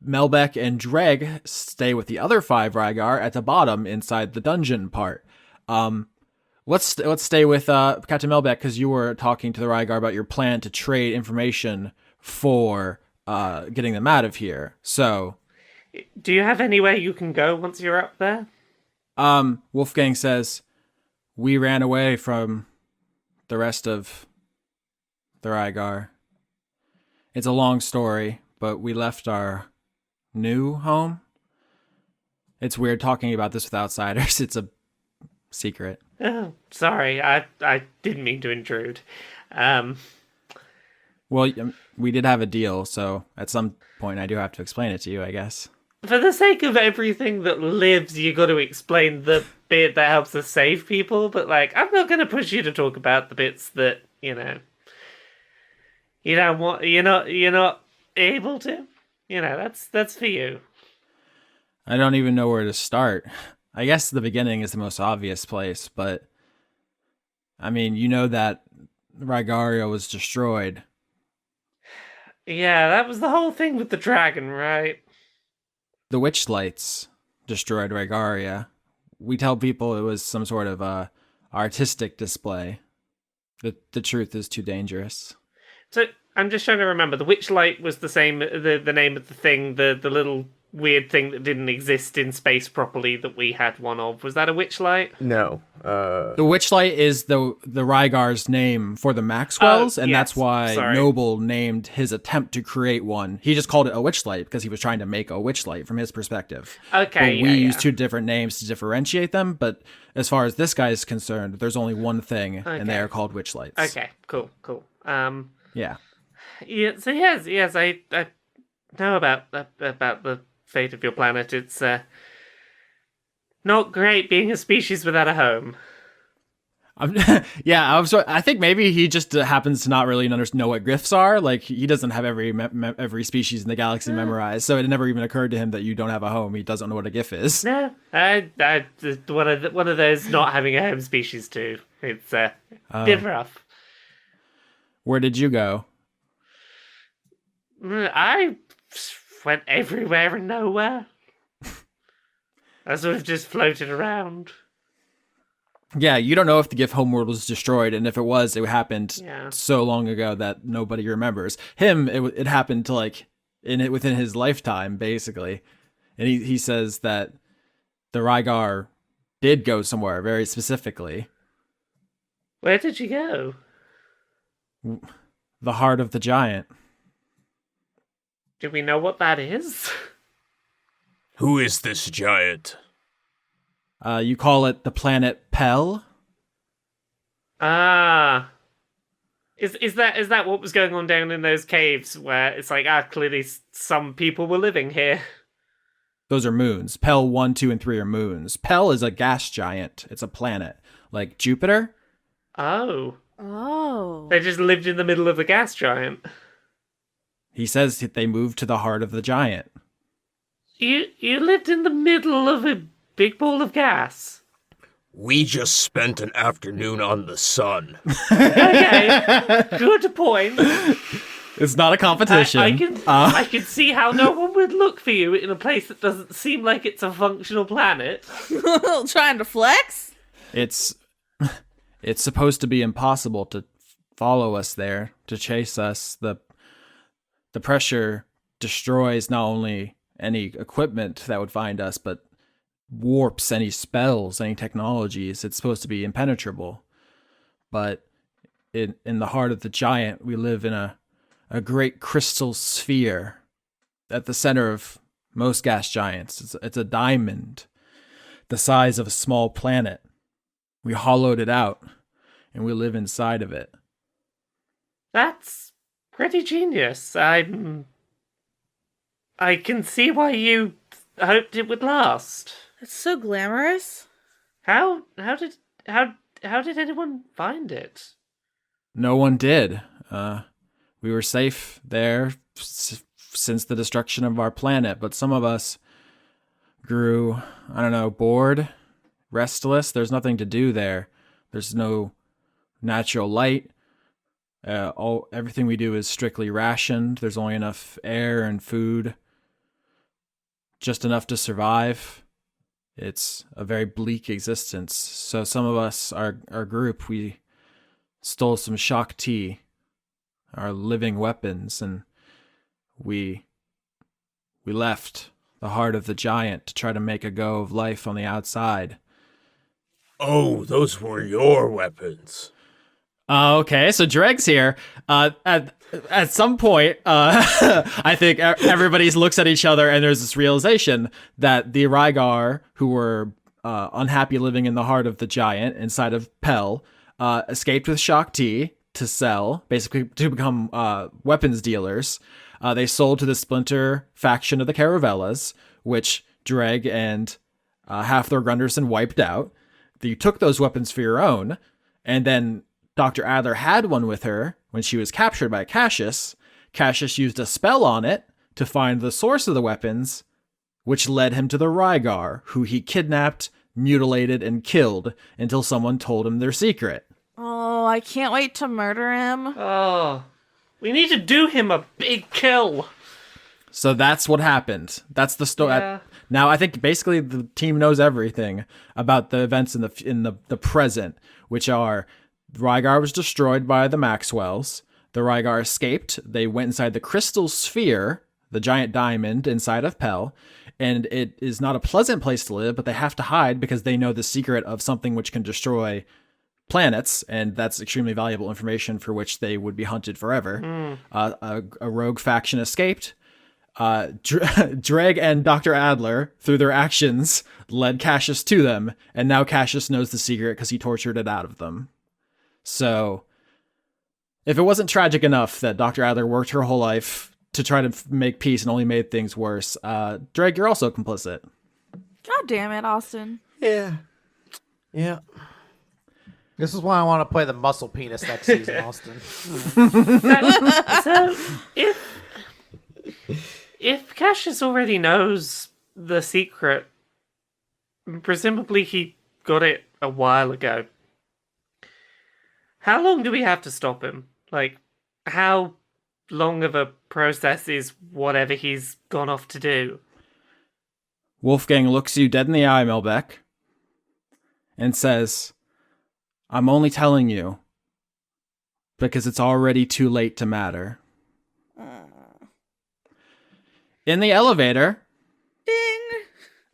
Melbeck and Dregg stay with the other 5 Reigar at the bottom inside the dungeon part. Let's stay with Captain Melbeck, because you were talking to the Reigar about your plan to trade information for getting them out of here. So, do you have anywhere you can go once you're up there? Wolfgang says, we ran away from the rest of the Reigar. It's a long story, but we left our new home. It's weird talking about this with outsiders. It's a secret. Oh, sorry. I didn't mean to intrude. Well, we did have a deal, so at some point I do have to explain it to you, I guess. For the sake of everything that lives, you got to explain the bit that helps us save people, but, like, I'm not going to push you to talk about the bits that, you don't want, you're not able to. That's for you. I don't even know where to start. I guess the beginning is the most obvious place, but I mean, you know that Reigaria was destroyed. Yeah, that was the whole thing with the dragon, right? The witch lights destroyed Regaria. We tell people it was some sort of artistic display. The truth is too dangerous. So I'm just trying to remember. The witch light was the same. The name of the thing. The little weird thing that didn't exist in space properly that we had one of. Was that a witch light? No. The Witchlight is the Rygar's name for the Maxwells, and yes. that's why Sorry. Noble named his attempt to create one. He just called it a Witchlight because he was trying to make a Witchlight from his perspective. Okay, But we yeah, use yeah. two different names to differentiate them, but as far as this guy is concerned, there's only one thing, and they Okay. are called Witchlights. Okay, cool. Yeah. Yeah. So yes, I know about the fate of your planet. It's not great being a species without a home. I think maybe he just happens to not really know what glyphs are. Like, he doesn't have every species in the galaxy memorized, so it never even occurred to him that you don't have a home. He doesn't know what a glyph is. No, I one of those not having a home species too. It's bit rough. Where did you go? I went everywhere and nowhere. I sort of just floated around. Yeah, you don't know if the GIF homeworld was destroyed, and if it was, it happened Yeah. so long ago that nobody remembers. Him, it happened to within his lifetime, basically. And he says that the Reigar did go somewhere very specifically. Where did you go? The heart of the giant. Do we know what that is? Who is this giant? You call it the planet Pell? Ah. Is that what was going on down in those caves where it's like, clearly some people were living here? Those are moons. Pell 1, 2, and 3 are moons. Pell is a gas giant. It's a planet. Like Jupiter? Oh. Oh. They just lived in the middle of the gas giant. He says that they moved to the heart of the giant. You lived in the middle of a big ball of gas. We just spent an afternoon on the sun. Okay, good point. It's not a competition. I can see how no one would look for you in a place that doesn't seem like it's a functional planet. Trying to flex? It's supposed to be impossible to follow us there, to chase us. The pressure destroys not only any equipment that would find us, but warps any spells, any technologies. It's supposed to be impenetrable. But in the heart of the giant, we live in a great crystal sphere at the center of most gas giants. It's a diamond the size of a small planet. We hollowed it out, and we live inside of it. That's pretty genius. I can see why you hoped it would last. It's so glamorous. How did anyone find it? No one did. We were safe there since the destruction of our planet, but some of us grew, bored, restless. There's nothing to do there. There's no natural light. Everything we do is strictly rationed. There's only enough air and food, just enough to survive. It's a very bleak existence. So some of us, our group, we stole some shock tea, our living weapons, and we left the heart of the giant to try to make a go of life on the outside. Oh, those were your weapons. Okay, so Dregg's here. At some point, I think everybody looks at each other and there's this realization that the Reigar, who were unhappy living in the heart of the giant inside of Pell, escaped with shock tea to sell, basically to become weapons dealers. They sold to the splinter faction of the Caravellas, which Dregg and half their Grunderson wiped out. You took those weapons for your own, and then Dr. Adler had one with her when she was captured by Cassius. Cassius used a spell on it to find the source of the weapons, which led him to the Reigar, who he kidnapped, mutilated, and killed until someone told him their secret. Oh, I can't wait to murder him. Oh, we need to do him a big kill. So that's what happened. That's the story. Yeah. Now I think basically the team knows everything about the events in the present, which are Reigar was destroyed by the Maxwells. The Reigar escaped. They went inside the crystal sphere, the giant diamond inside of Pell, and it is not a pleasant place to live, but they have to hide because they know the secret of something which can destroy planets, and that's extremely valuable information for which they would be hunted forever. A rogue faction escaped. Dregg and Dr. Adler, through their actions, led Cassius to them, and now Cassius knows the secret because he tortured it out of them. So, if it wasn't tragic enough that Dr. Adler worked her whole life to try to make peace and only made things worse, Dregg, you're also complicit. God damn it, Austin. Yeah. Yeah. This is why I want to play the muscle penis next season, Austin. So if Cassius already knows the secret, presumably he got it a while ago. How long do we have to stop him? Like, how long of a process is whatever he's gone off to do? Wolfgang looks you dead in the eye, Melbeck, and says, I'm only telling you because it's already too late to matter. In the elevator. Ding!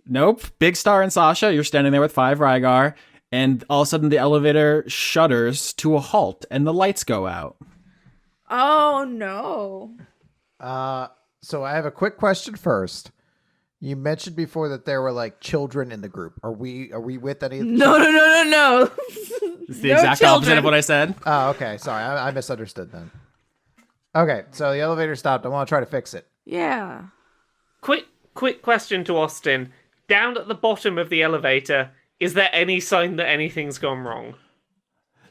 Nope. Big Star and Sasha, you're standing there with 5 Reigar, and all of a sudden the elevator shudders to a halt and the lights go out. Oh, no. So I have a quick question first. You mentioned before that there were like children in the group. Are we with any of the No. It's the exact opposite of what I said. Oh, okay. Sorry, I misunderstood then. Okay, so the elevator stopped. I want to try to fix it. Yeah. Quick question to Austin. Down at the bottom of the elevator, is there any sign that anything's gone wrong?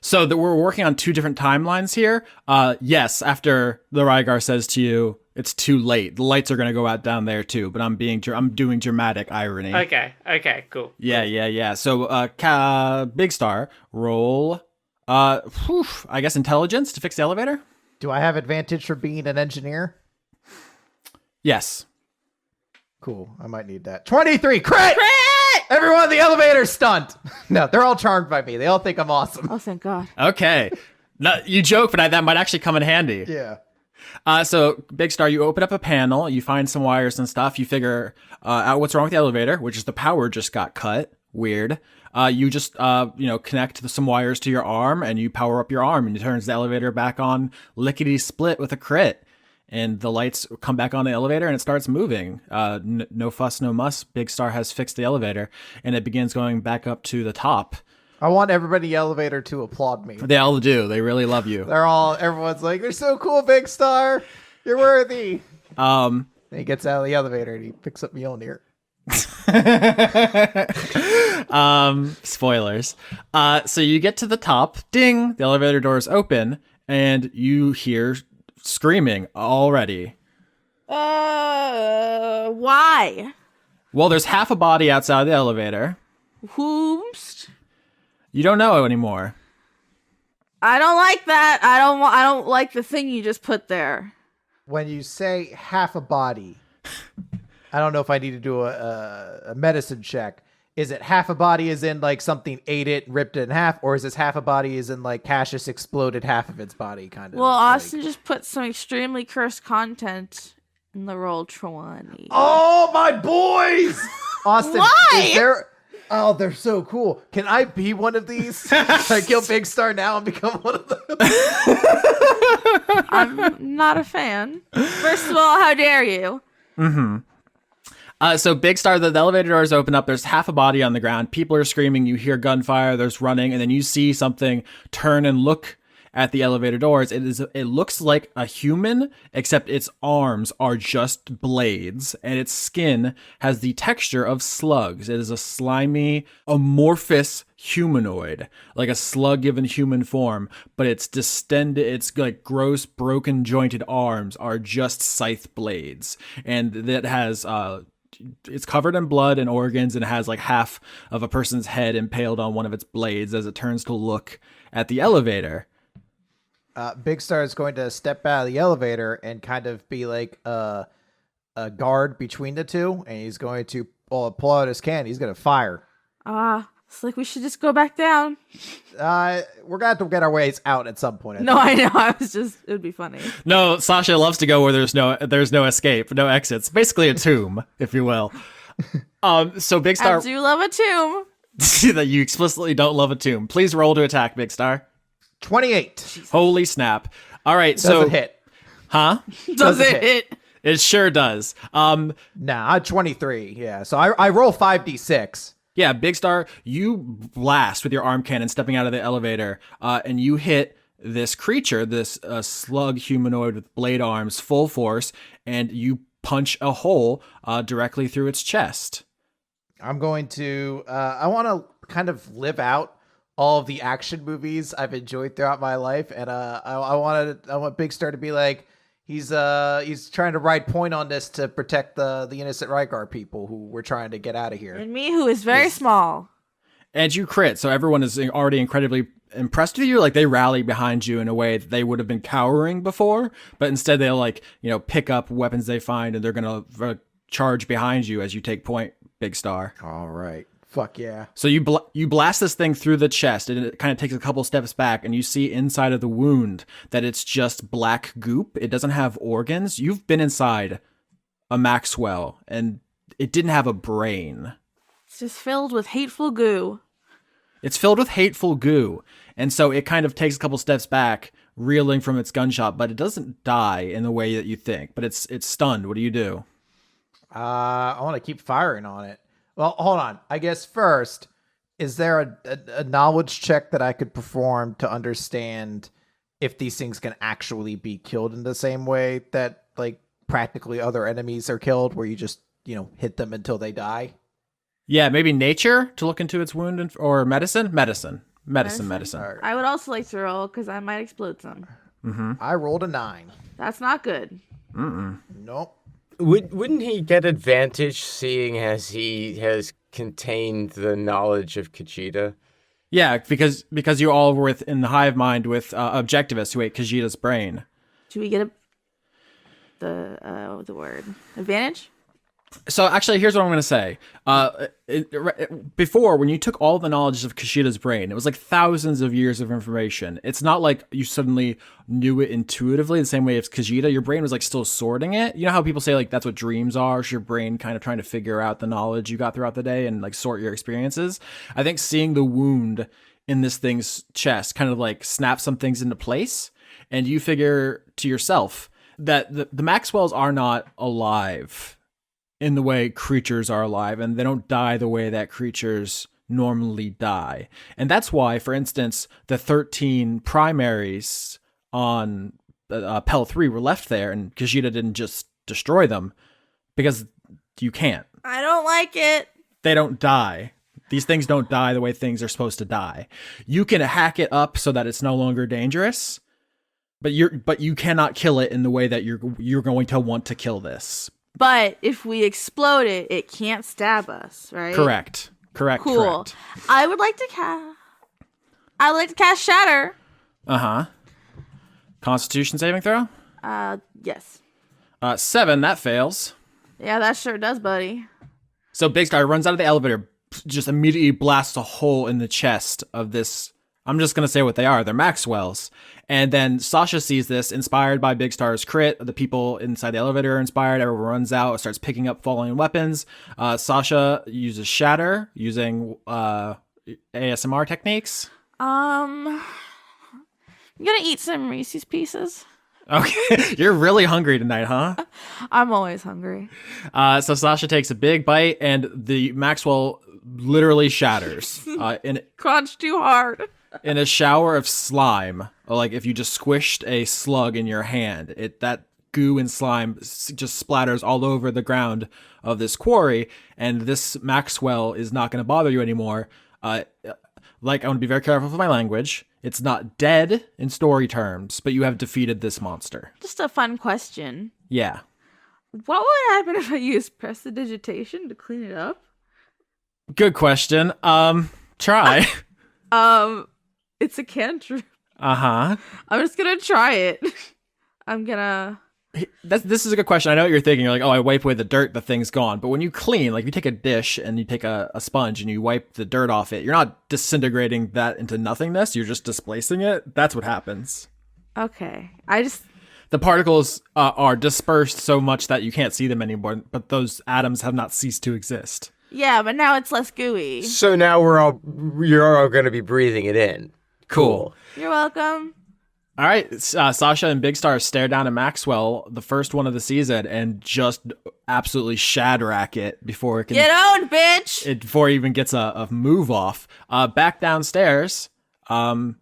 So that we're working on 2 different timelines here. Yes, after the Reigar says to you, it's too late. The lights are going to go out down there too, but I'm doing dramatic irony. Okay, cool. Yeah. So, Big Star, roll, I guess intelligence to fix the elevator? Do I have advantage for being an engineer? Yes. Cool. I might need that. 23 crit! Everyone in the elevator stunned. No, they're all charmed by me. They all think I'm awesome. Oh, thank God. Okay. No, you joke, but that might actually come in handy. Yeah. So, Big Star, you open up a panel, you find some wires and stuff, you figure out what's wrong with the elevator, which is the power just got cut. Weird. You just, connect some wires to your arm, and you power up your arm, and it turns the elevator back on lickety-split with a crit. And the lights come back on the elevator, and it starts moving. No fuss, no muss. Big Star has fixed the elevator, and it begins going back up to the top. I want everybody in the elevator to applaud me. They all do. They really love you. Everyone's like, they're so cool, Big Star. You're worthy. And he gets out of the elevator and he picks up Mjolnir. Spoilers. So you get to the top. Ding! The elevator doors open, and you hear screaming already. Why? Well, there's half a body outside the elevator. Whoops. You don't know anymore. I don't like that. I don't like the thing you just put there. When you say half a body, I don't know if I need to do a medicine check. Is it half a body as in like something ate it, ripped it in half, or is this half a body as in like Cassius exploded half of its body kind of? Well, Austin just put some extremely cursed content in the roll 20. Oh, my boys! Austin, Why? is there... Oh, they're so cool. Can I be one of these? Can I kill Big Star now and become one of them? I'm not a fan. First of all, how dare you? Mm-hmm. So Big Star, the elevator doors open up. There's half a body on the ground. People are screaming. You hear gunfire. There's running. And then you see something turn and look at the elevator doors. It looks like a human, except its arms are just blades, and its skin has the texture of slugs. It is a slimy, amorphous humanoid, like a slug given human form, but its distended, its like gross, broken, jointed arms are just scythe blades, and that has it's covered in blood and organs, and has like half of a person's head impaled on one of its blades as it turns to look at the elevator. Big Star is going to step out of the elevator and kind of be like, a guard between the two, and he's going to pull out his cannon. He's going to fire. It's like we should just go back down. We're gonna have to get our ways out at some point. No, I know. It would be funny. No, Sasha loves to go where there's no escape, no exits. Basically a tomb, if you will. So Big Star, I do love a tomb. that you explicitly don't love a tomb. Please roll to attack, Big Star. 28. Holy snap! All right, Does so it hit? huh? Does it hit? It sure does. Nah, 23. Yeah, so I roll 5d6. Yeah, Big Star, you blast with your arm cannon stepping out of the elevator, and you hit this creature, this slug humanoid with blade arms, full force, and you punch a hole directly through its chest. I'm going to. I want to kind of live out all of the action movies I've enjoyed throughout my life, and I want Big Star to be like he's trying to ride point on this to protect the innocent Reigar people who we're trying to get out of here. And me, who is very small. And you crit, so everyone is already incredibly impressed with you. Like, they rally behind you in a way that they would have been cowering before, but instead they'll pick up weapons they find, and they're gonna charge behind you as you take point, Big Star. All right. Fuck yeah. So you blast this thing through the chest, and it kind of takes a couple steps back, and you see inside of the wound that it's just black goop. It doesn't have organs. You've been inside a Maxwell, and it didn't have a brain. It's just filled with hateful goo. It's filled with hateful goo, and so it kind of takes a couple steps back, reeling from its gunshot, but it doesn't die in the way that you think. But it's stunned. What do you do? I want to keep firing on it. Well, hold on. I guess first, is there a knowledge check that I could perform to understand if these things can actually be killed in the same way that, like, practically other enemies are killed, where you just, hit them until they die? Yeah, maybe nature to look into its wound, or medicine? Medicine. Right. I would also like to roll, because I might explode some. Mm-hmm. I rolled a 9. That's not good. Nope. Wouldn't he get advantage seeing as he has contained the knowledge of Khajiit? Yeah, because you all were in the hive mind with objectivists who ate Khajiit's brain. Do we get the word advantage? So actually, here's what I'm going to say. Before, when you took all the knowledge of Khajiit's brain, it was like thousands of years of information. It's not like you suddenly knew it intuitively the same way as Khajiit. Your brain was like still sorting it. You know how people say like that's what dreams are? It's your brain kind of trying to figure out the knowledge you got throughout the day and like sort your experiences. I think seeing the wound in this thing's chest kind of like snaps some things into place, and you figure to yourself that the Maxwells are not alive in the way creatures are alive, and they don't die the way that creatures normally die. And that's why, for instance, the 13 primaries on Pel 3 were left there, and Khajiit didn't just destroy them, because you can't. I don't like it. They don't die. These things don't die the way things are supposed to die. You can hack it up so that it's no longer dangerous, but you cannot kill it in the way that you're going to want to kill this. But if we explode it, it can't stab us, right? Correct. Cool. Correct. I would like to cast Shatter. Uh-huh. Constitution saving throw? Yes. 7, that fails. Yeah, that sure does, buddy. So Big Star runs out of the elevator, just immediately blasts a hole in the chest of this. I'm just going to say what they are. They're Maxwells. And then Sasha sees this, inspired by Big Star's crit. The people inside the elevator are inspired. Everyone runs out, starts picking up falling weapons. Sasha uses Shatter, using ASMR techniques. I'm going to eat some Reese's Pieces. Okay, you're really hungry tonight, huh? I'm always hungry. So Sasha takes a big bite, and the Maxwell literally shatters. Crunch too hard. In a shower of slime, like if you just squished a slug in your hand, that goo and slime just splatters all over the ground of this quarry, and this Maxwell is not going to bother you anymore. I want to be very careful with my language. It's not dead in story terms, but you have defeated this monster. Just a fun question. Yeah. What would happen if I used prestidigitation to clean it up? Good question. Try. It's a cantrip. Uh-huh. I'm just gonna try it. I'm gonna this is a good question. I know what you're thinking. You're like, oh, I wipe away the dirt, the thing's gone. But when you clean, like you take a dish and you take a sponge and you wipe the dirt off it, you're not disintegrating that into nothingness. You're just displacing it. That's what happens. Okay. The particles are dispersed so much that you can't see them anymore, but those atoms have not ceased to exist. Yeah, but now it's less gooey. So now you're all going to be breathing it in. Cool. You're welcome. All right, Sasha and Big Star stare down at Maxwell, the first one of the season, and just absolutely shadrack it before it can Get owned, bitch! before it even gets a move off. Back downstairs, Captain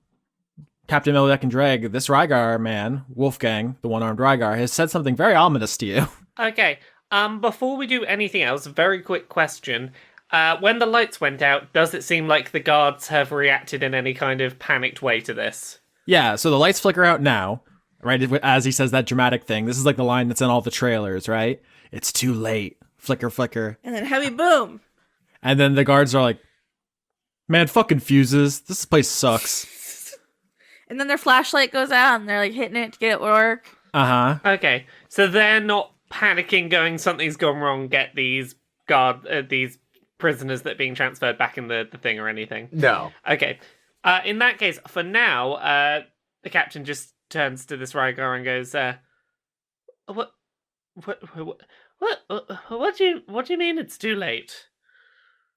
Melbeck and Dregg, this Reigar man, Wolfgang, the one-armed Reigar, has said something very ominous to you. Okay. Before we do anything else, very quick question. When the lights went out, does it seem like the guards have reacted in any kind of panicked way to this? Yeah, so the lights flicker out now, right? As he says that dramatic thing. This is like the line that's in all the trailers, right? It's too late. Flicker, flicker. And then heavy boom. And then the guards are like, man, fucking fuses. This place sucks. And then their flashlight goes out and they're like hitting it to get it to work. Uh-huh. Okay, so they're not panicking, going, something's gone wrong, get these these prisoners that are being transferred back in the thing or anything. No. Okay. In that case, for now, the captain just turns to this Reigar and goes, what do you mean it's too late?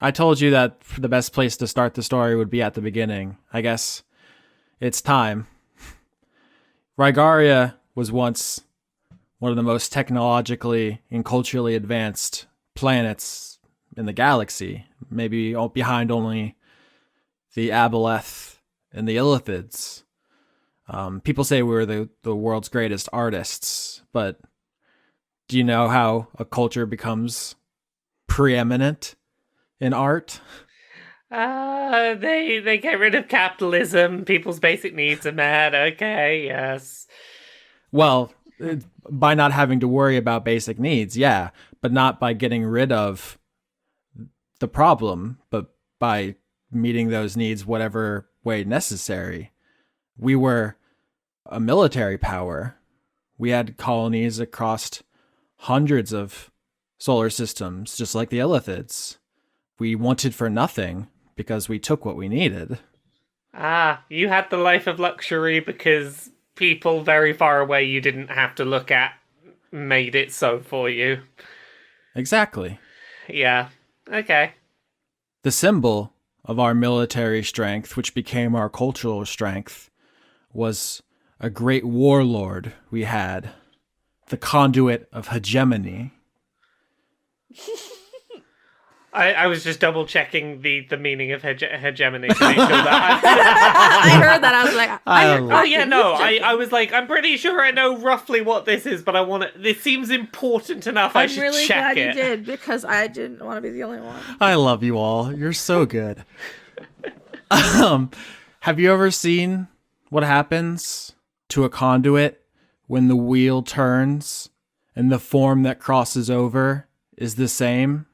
I told you that the best place to start the story would be at the beginning. I guess it's time. Reigaria was once one of the most technologically and culturally advanced planets in the galaxy, maybe behind only the Aboleth and the Illithids. People say we were the world's greatest artists, but do you know how a culture becomes preeminent in art? They get rid of capitalism, people's basic needs are met, okay, yes. Well, by not having to worry about basic needs, yeah, but not by getting rid of the problem, but by meeting those needs whatever way necessary. We were a military power. We had colonies across hundreds of solar systems, just like the Illithids. We wanted for nothing because we took what we needed. Ah, you had the life of luxury because people very far away you didn't have to look at made it so for you. Exactly. Yeah, okay. The symbol of our military strength, which became our cultural strength, was a great warlord we had, the conduit of hegemony. I was just double checking the meaning of hegemony to make sure that I heard that. I was like, I was like, I'm pretty sure I know roughly what this is, but I want to. This seems important enough. I should really check glad it. you did because I didn't want to be the only one. I love you all. You're so good. Have you ever seen what happens to a conduit when the wheel turns and the form that crosses over is the same?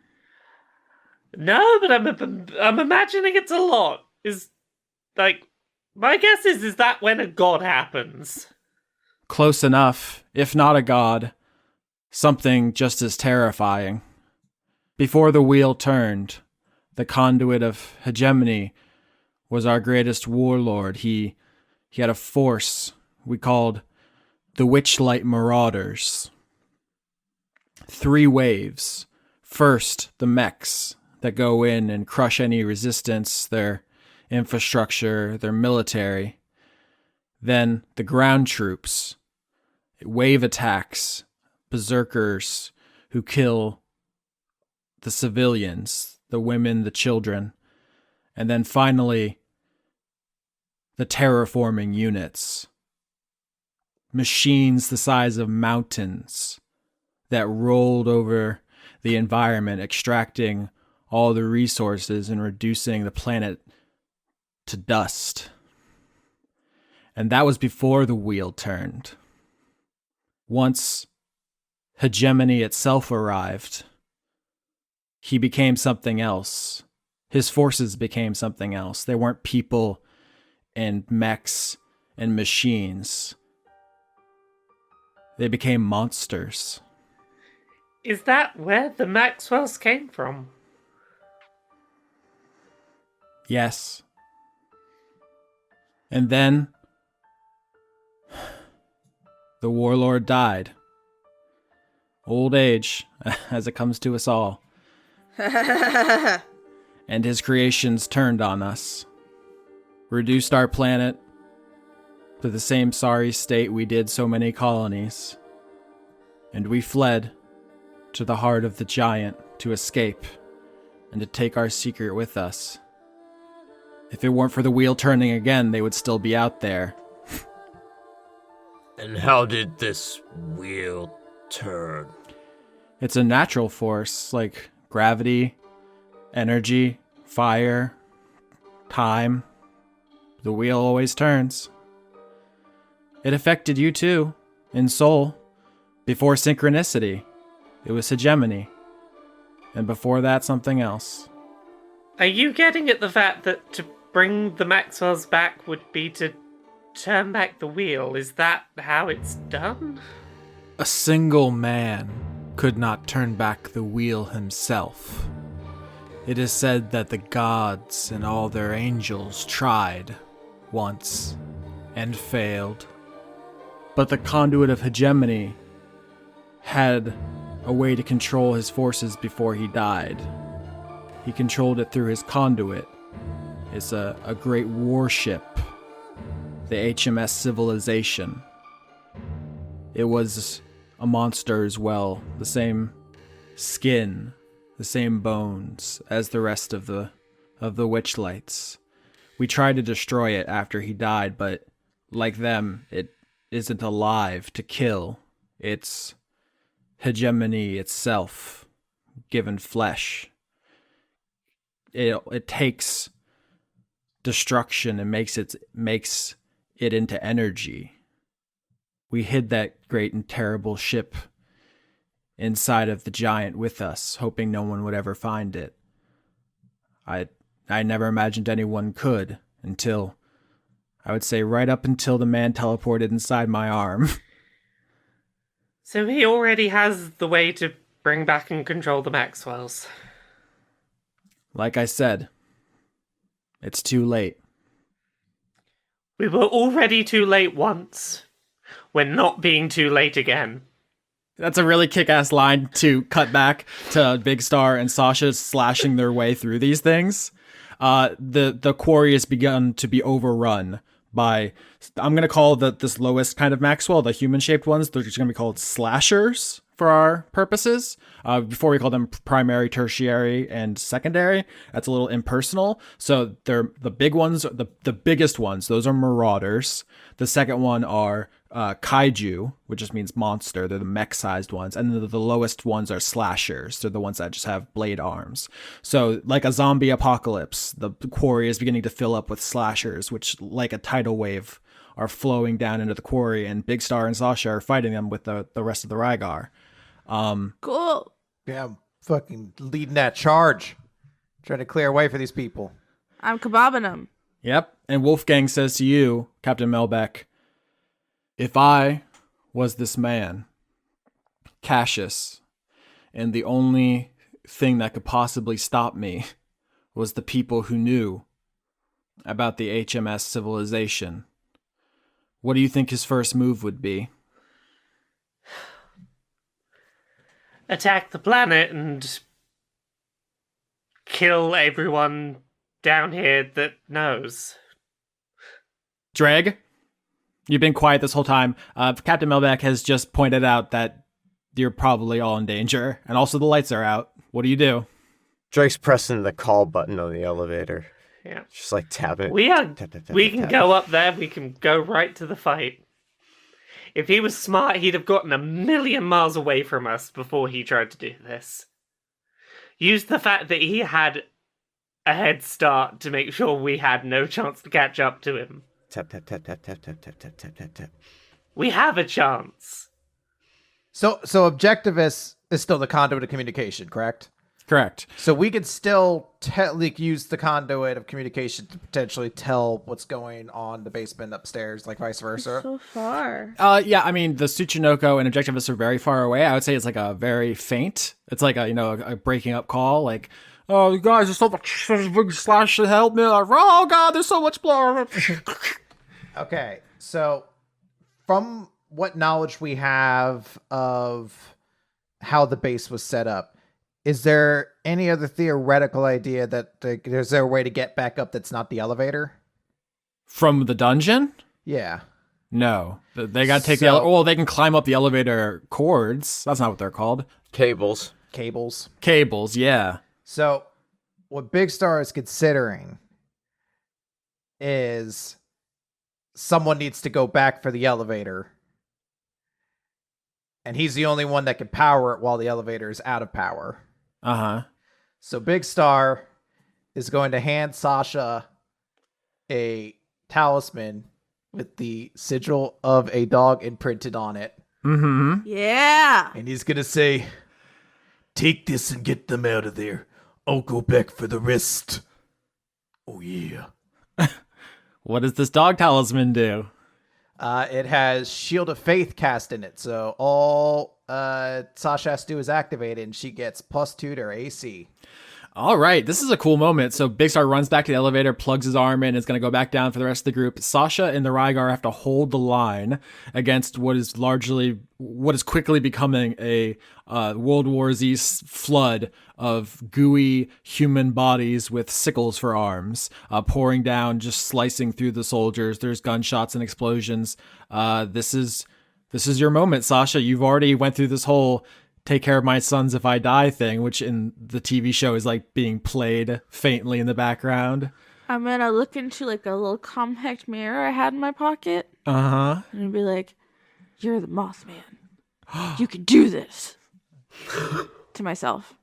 No, but I'm imagining it's a lot. Is like my guess is that when a god happens. Close enough, if not a god, something just as terrifying. Before the wheel turned, the conduit of hegemony was our greatest warlord. He had a force we called the Witchlight Marauders. 3 waves. First, the mechs that go in and crush any resistance, their infrastructure, their military. Then the ground troops, wave attacks, berserkers who kill the civilians, the women, the children. And then finally, the terraforming units. Machines the size of mountains that rolled over the environment, extracting all the resources and reducing the planet to dust. And that was before the wheel turned. Once hegemony itself arrived, he became something else. His forces became something else. They weren't people and mechs and machines. They became monsters. Is that where the Maxwells came from? Yes. And then the warlord died. Old age, as it comes to us all. And his creations turned on us. Reduced our planet to the same sorry state we did so many colonies. And we fled to the heart of the giant to escape and to take our secret with us. If it weren't for the wheel turning again, they would still be out there. And how did this wheel turn? It's a natural force, like gravity, energy, fire, time. The wheel always turns. It affected you too, in soul. Before synchronicity, it was hegemony. And before that, something else. Are you getting at the fact that to bring the Maxwells back would be to turn back the wheel? Is that how it's done? A single man could not turn back the wheel himself. It is said that the gods and all their angels tried once and failed. But the conduit of hegemony had a way to control his forces before he died. He controlled it through his conduit. It's a great warship, the HMS Civilization. It was a monster as well, the same skin, the same bones as the rest of the Witchlights. We tried to destroy it after he died, but like them, it isn't alive to kill. It's hegemony itself, given flesh. It takes destruction and makes it into energy. We hid that great and terrible ship inside of the giant with us, hoping no one would ever find it. I never imagined anyone could until, I would say, right up until the man teleported inside my arm. So he already has the way to bring back and control the Maxwells. Like I said, it's too late. We were already too late once. We're not being too late again. That's a really kick-ass line to cut back to Big Star and Sasha slashing their way through these things. The quarry has begun to be overrun by, I'm going to call this lowest kind of Maxwell, the human-shaped ones, they're just going to be called slashers for our purposes. Before we call them primary, tertiary, and secondary. That's a little impersonal. So they're the big ones, the biggest ones, those are marauders. The second one are kaiju, which just means monster. They're the mech-sized ones. And the lowest ones are slashers. They're the ones that just have blade arms. So like a zombie apocalypse, the quarry is beginning to fill up with slashers, which like a tidal wave are flowing down into the quarry, and Big Star and Sasha are fighting them with the rest of the reigar. Cool. Yeah, I'm fucking leading that charge. Trying to clear a way for these people. I'm kebabbing them. Yep. And Wolfgang says to you, Captain Melbeck, if I was this man, Cassius, and the only thing that could possibly stop me was the people who knew about the HMS Civilization, what do you think his first move would be? Attack the planet and kill everyone down here that knows. Dregg, you've been quiet this whole time. Captain Melbeck has just pointed out that you're probably all in danger, and also the lights are out. What do you do? Drake's pressing the call button on the elevator. Yeah. Just like tap it. We can tap. go up there, we can go right to the fight. If he was smart, he'd have gotten 1,000,000 miles away from us before he tried to do this. Use the fact that he had a head start to make sure we had no chance to catch up to him. Tap, tap, tap, tap, tap, tap, tap, tap, tap, tap, tap. We have a chance. So Objectivist is still the conduit of communication, correct? Correct. So we could still use the conduit of communication to potentially tell what's going on in the basement upstairs, like vice versa. So far. Yeah, I mean, the Tsuchinoko and Objectivists are very far away. I would say it's like a very faint. It's like a breaking up call. Like, oh, you guys, there's so much big slash to help me. Like, oh, God, there's so much blood. Okay, so from what knowledge we have of how the base was set up, is there any other theoretical idea that is there a way to get back up that's not the elevator? From the dungeon? Yeah. No. They got to take they can climb up the elevator cords. That's not what they're called. Cables. Cables, yeah. So what Big Star is considering is someone needs to go back for the elevator. And he's the only one that can power it while the elevator is out of power. Uh-huh. So Big Star is going to hand Sasha a talisman with the sigil of a dog imprinted on it. Mm-hmm. Yeah. And he's going to say, take this and get them out of there. I'll go back for the rest. Oh, yeah. What does this dog talisman do? It has Shield of Faith cast in it. So all Sasha has to do is activate it, and she gets +2 to her AC. All right, this is a cool moment. So Big Star runs back to the elevator, plugs his arm in, and is going to go back down for the rest of the group. Sasha and the Reigar have to hold the line against what is quickly becoming a World War Z flood of gooey human bodies with sickles for arms, pouring down, just slicing through the soldiers. There's gunshots and explosions. This is your moment, Sasha. You've already went through this whole take care of my sons if I die thing, which in the TV show is like being played faintly in the background. I'm gonna look into like a little compact mirror I had in my pocket. Uh-huh. And be like, you're the Mothman. You can do this. To myself.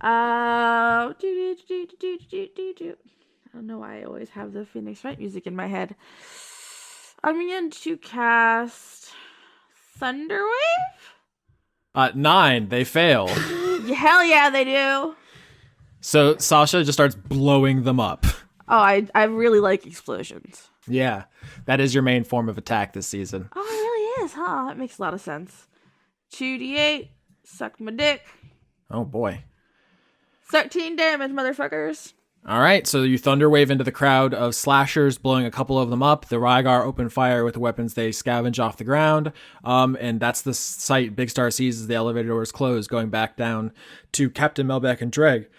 I don't know why I always have the Phoenix Wright music in my head. I'm going to cast Thunderwave? 9, they fail. Hell yeah, they do. So Sasha just starts blowing them up. Oh, I really like explosions. Yeah, that is your main form of attack this season. Oh, it really is, huh? That makes a lot of sense. 2d8, suck my dick. Oh boy. 13 damage, motherfuckers. All right, so you thunderwave into the crowd of slashers, blowing a couple of them up. The Reigar open fire with the weapons they scavenge off the ground. And that's the sight Big Star sees as the elevator doors close, going back down to Captain Melbeck and Dregg.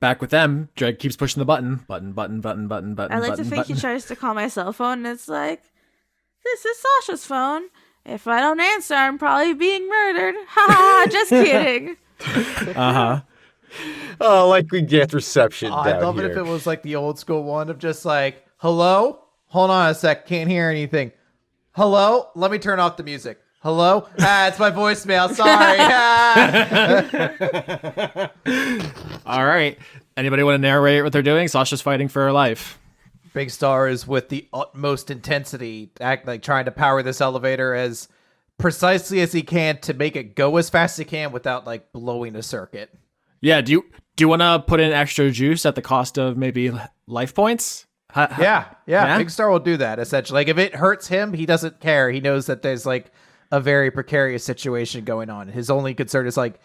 Back with them, Dregg keeps pushing the button. Button. I like to think he tries to call my cell phone, and it's like, this is Sasha's phone. If I don't answer, I'm probably being murdered. Ha ha, just kidding. Uh-huh. Oh, like we get reception down I'd love here. it if it was like the old school one of just like, hello? Hold on a sec, can't hear anything. Hello? Let me turn off the music. Hello? It's my voicemail, sorry. All right. Anybody want to narrate what they're doing? Sasha's fighting for her life. Big Star is with the utmost intensity, trying to power this elevator as precisely as he can to make it go as fast as he can without like blowing a circuit. Yeah, do you want to put in extra juice at the cost of maybe life points? Yeah. Big Star will do that, essentially. Like, if it hurts him, he doesn't care. He knows that there's, like, a very precarious situation going on. His only concern is, like,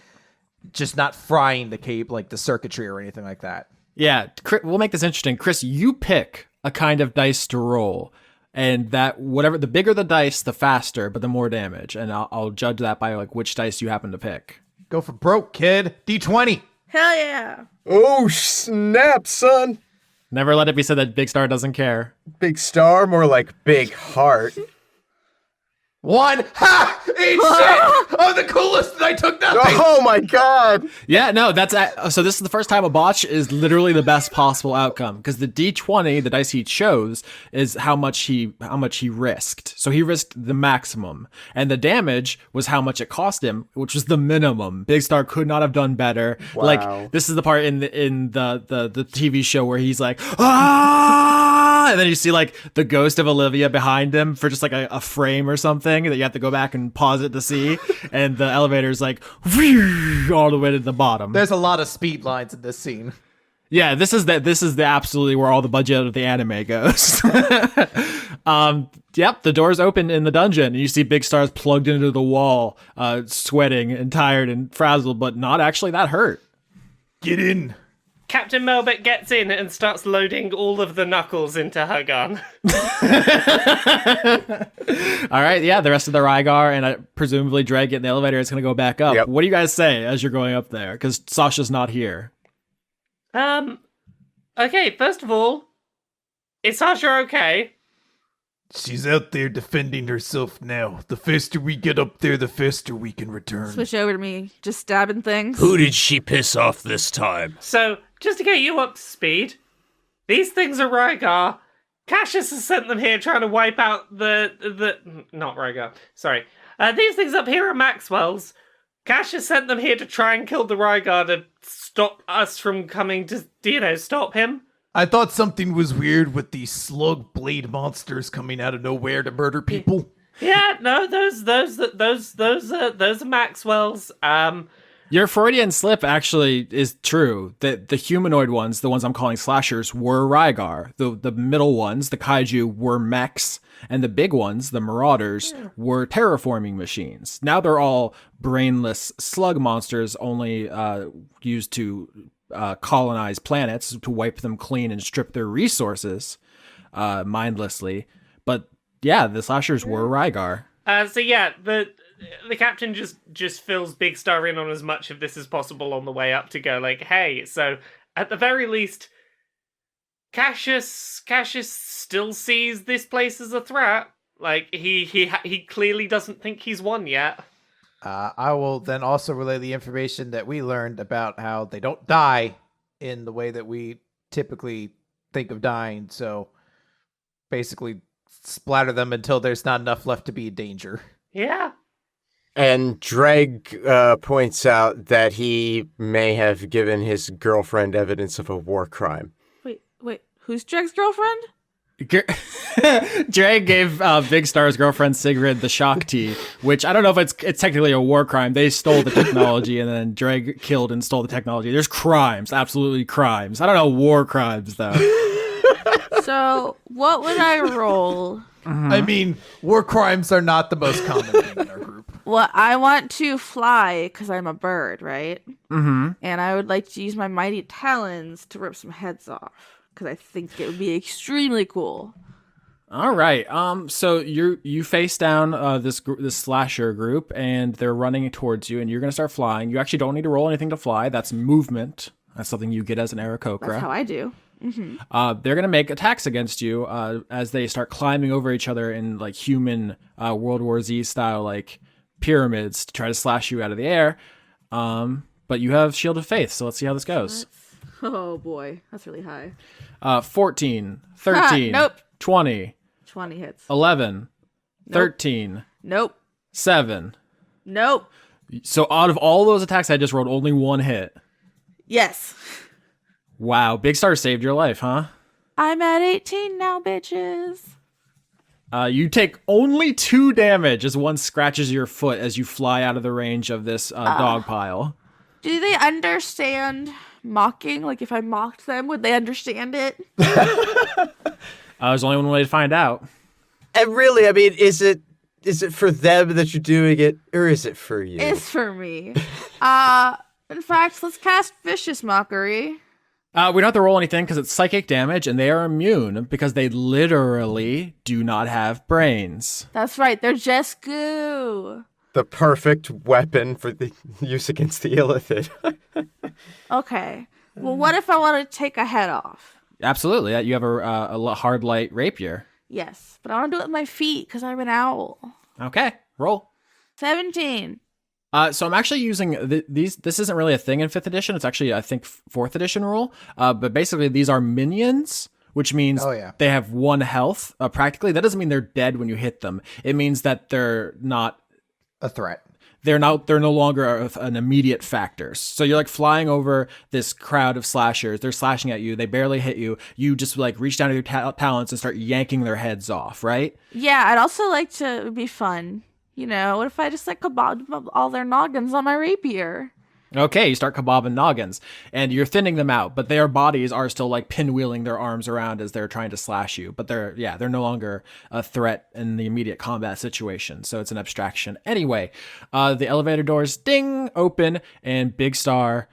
just not frying the circuitry or anything like that. Yeah, we'll make this interesting. Chris, you pick a kind of dice to roll, and that whatever, the bigger the dice, the faster, but the more damage. And I'll judge that by, like, which dice you happen to pick. Go for broke, kid. D20. Hell yeah. Oh, snap, son. Never let it be said that Big Star doesn't care. Big Star, more like Big Heart. 1. Ha! Eat shit! I'm the coolest and I took nothing! Oh my god! Yeah, no, so this is the first time a botch is literally the best possible outcome, because the D20, the dice he chose, is how much he risked. So he risked the maximum, and the damage was how much it cost him, which was the minimum. Big Star could not have done better. Wow. Like, this is the part in the TV show where he's like, ah, And then you see like the ghost of Olivia behind him for just like a frame or something that you have to go back and pause it to see. And the elevator's like all the way to the bottom. There's a lot of speed lines in this scene. Yeah, this is the absolutely where all the budget of the anime goes. Yep, the doors open in the dungeon, and you see Big Star's plugged into the wall, sweating and tired and frazzled, but not actually that hurt. Get in. Captain Melbeck gets in and starts loading all of the knuckles into her gun. All right, yeah, the rest of the Reigar and presumably Dregg get in the elevator. It's going to go back up. Yep. What do you guys say as you're going up there? Because Sasha's not here. Okay, first of all, is Sasha okay? She's out there defending herself now. The faster we get up there, the faster we can return. Switch over to me, just stabbing things. Who did she piss off this time? So, just to get you up to speed, these things are Reigar. Cassius has sent them here trying to wipe out not Reigar, sorry. These things up here are Maxwell's. Cassius sent them here to try and kill the Reigar to stop us from coming to, stop him. I thought something was weird with these slug blade monsters coming out of nowhere to murder people. Yeah, no, those are Maxwell's. Your Freudian slip actually is true. The humanoid ones, the ones I'm calling slashers, were Reigar. The middle ones, the kaiju, were mechs. And the big ones, the marauders, were terraforming machines. Now they're all brainless slug monsters only used to colonize planets, to wipe them clean and strip their resources mindlessly. But yeah, the slashers were Reigar. So yeah, the captain just fills Big Star in on as much of this as possible on the way up to go like, hey, so at the very least, Cassius still sees this place as a threat. Like he clearly doesn't think he's won yet. I will then also relay the information that we learned about how they don't die in the way that we typically think of dying. So basically splatter them until there's not enough left to be a danger. Yeah. And Dregg points out that he may have given his girlfriend evidence of a war crime. Wait, who's Dregg's girlfriend? Dregg gave Big Star's girlfriend Sigrid the shock tea, which I don't know if it's technically a war crime. They stole the technology, and then Dregg killed and stole the technology. There's crimes, absolutely crimes. I don't know war crimes though. So what would I roll? I mean, war crimes are not the most common thing in our group. Well, I want to fly because I'm a bird, right? Mm-hmm. And I would like to use my mighty talons to rip some heads off because I think it would be extremely cool. All right. So you face down this slasher group, and they're running towards you, and you're gonna start flying. You actually don't need to roll anything to fly. That's movement. That's something you get as an Aarakocra. That's how I do. Mm-hmm. They're gonna make attacks against you as they start climbing over each other in like human World War Z style like pyramids to try to slash you out of the air. But you have Shield of Faith, so let's see how this goes. Oh boy, that's really high. 14, 13, nope. 20, 20 hits. 11, 13, Nope. 7. Nope. So out of all those attacks I just rolled, only one hit. Yes. Wow, Big Star saved your life, huh? I'm at 18 now, bitches. You take only 2 damage as one scratches your foot as you fly out of the range of this dog pile. Do they understand mocking? Like, if I mocked them, would they understand it? There's only one way to find out. And really, I mean, is it for them that you're doing it, or is it for you? It's for me. In fact, let's cast Vicious Mockery. We don't have to roll anything because it's psychic damage, and they are immune because they literally do not have brains. That's right, they're just goo. The perfect weapon for the use against the illithid. Okay. Well, what if I want to take a head off? Absolutely. You have a hard light rapier. Yes, but I want to do it with my feet because I'm an owl. Okay, roll. 17. So I'm actually using these. This isn't really a thing in 5th edition. It's actually, I think, 4th edition rule. But basically, these are minions, which means they have 1 health. Practically, that doesn't mean they're dead when you hit them. It means that they're not a threat. they're no longer an immediate factor. So you're like flying over this crowd of slashers. They're slashing at you. They barely hit you. You just like reach down to your talons and start yanking their heads off, right? Yeah, I'd also like to, it would be fun. You know, what if I just like kebab all their noggins on my rapier? Okay, you start kebabbing noggins, and you're thinning them out, but their bodies are still like pinwheeling their arms around as they're trying to slash you. But they're no longer a threat in the immediate combat situation, so it's an abstraction. Anyway, the elevator doors ding open, and Big Star,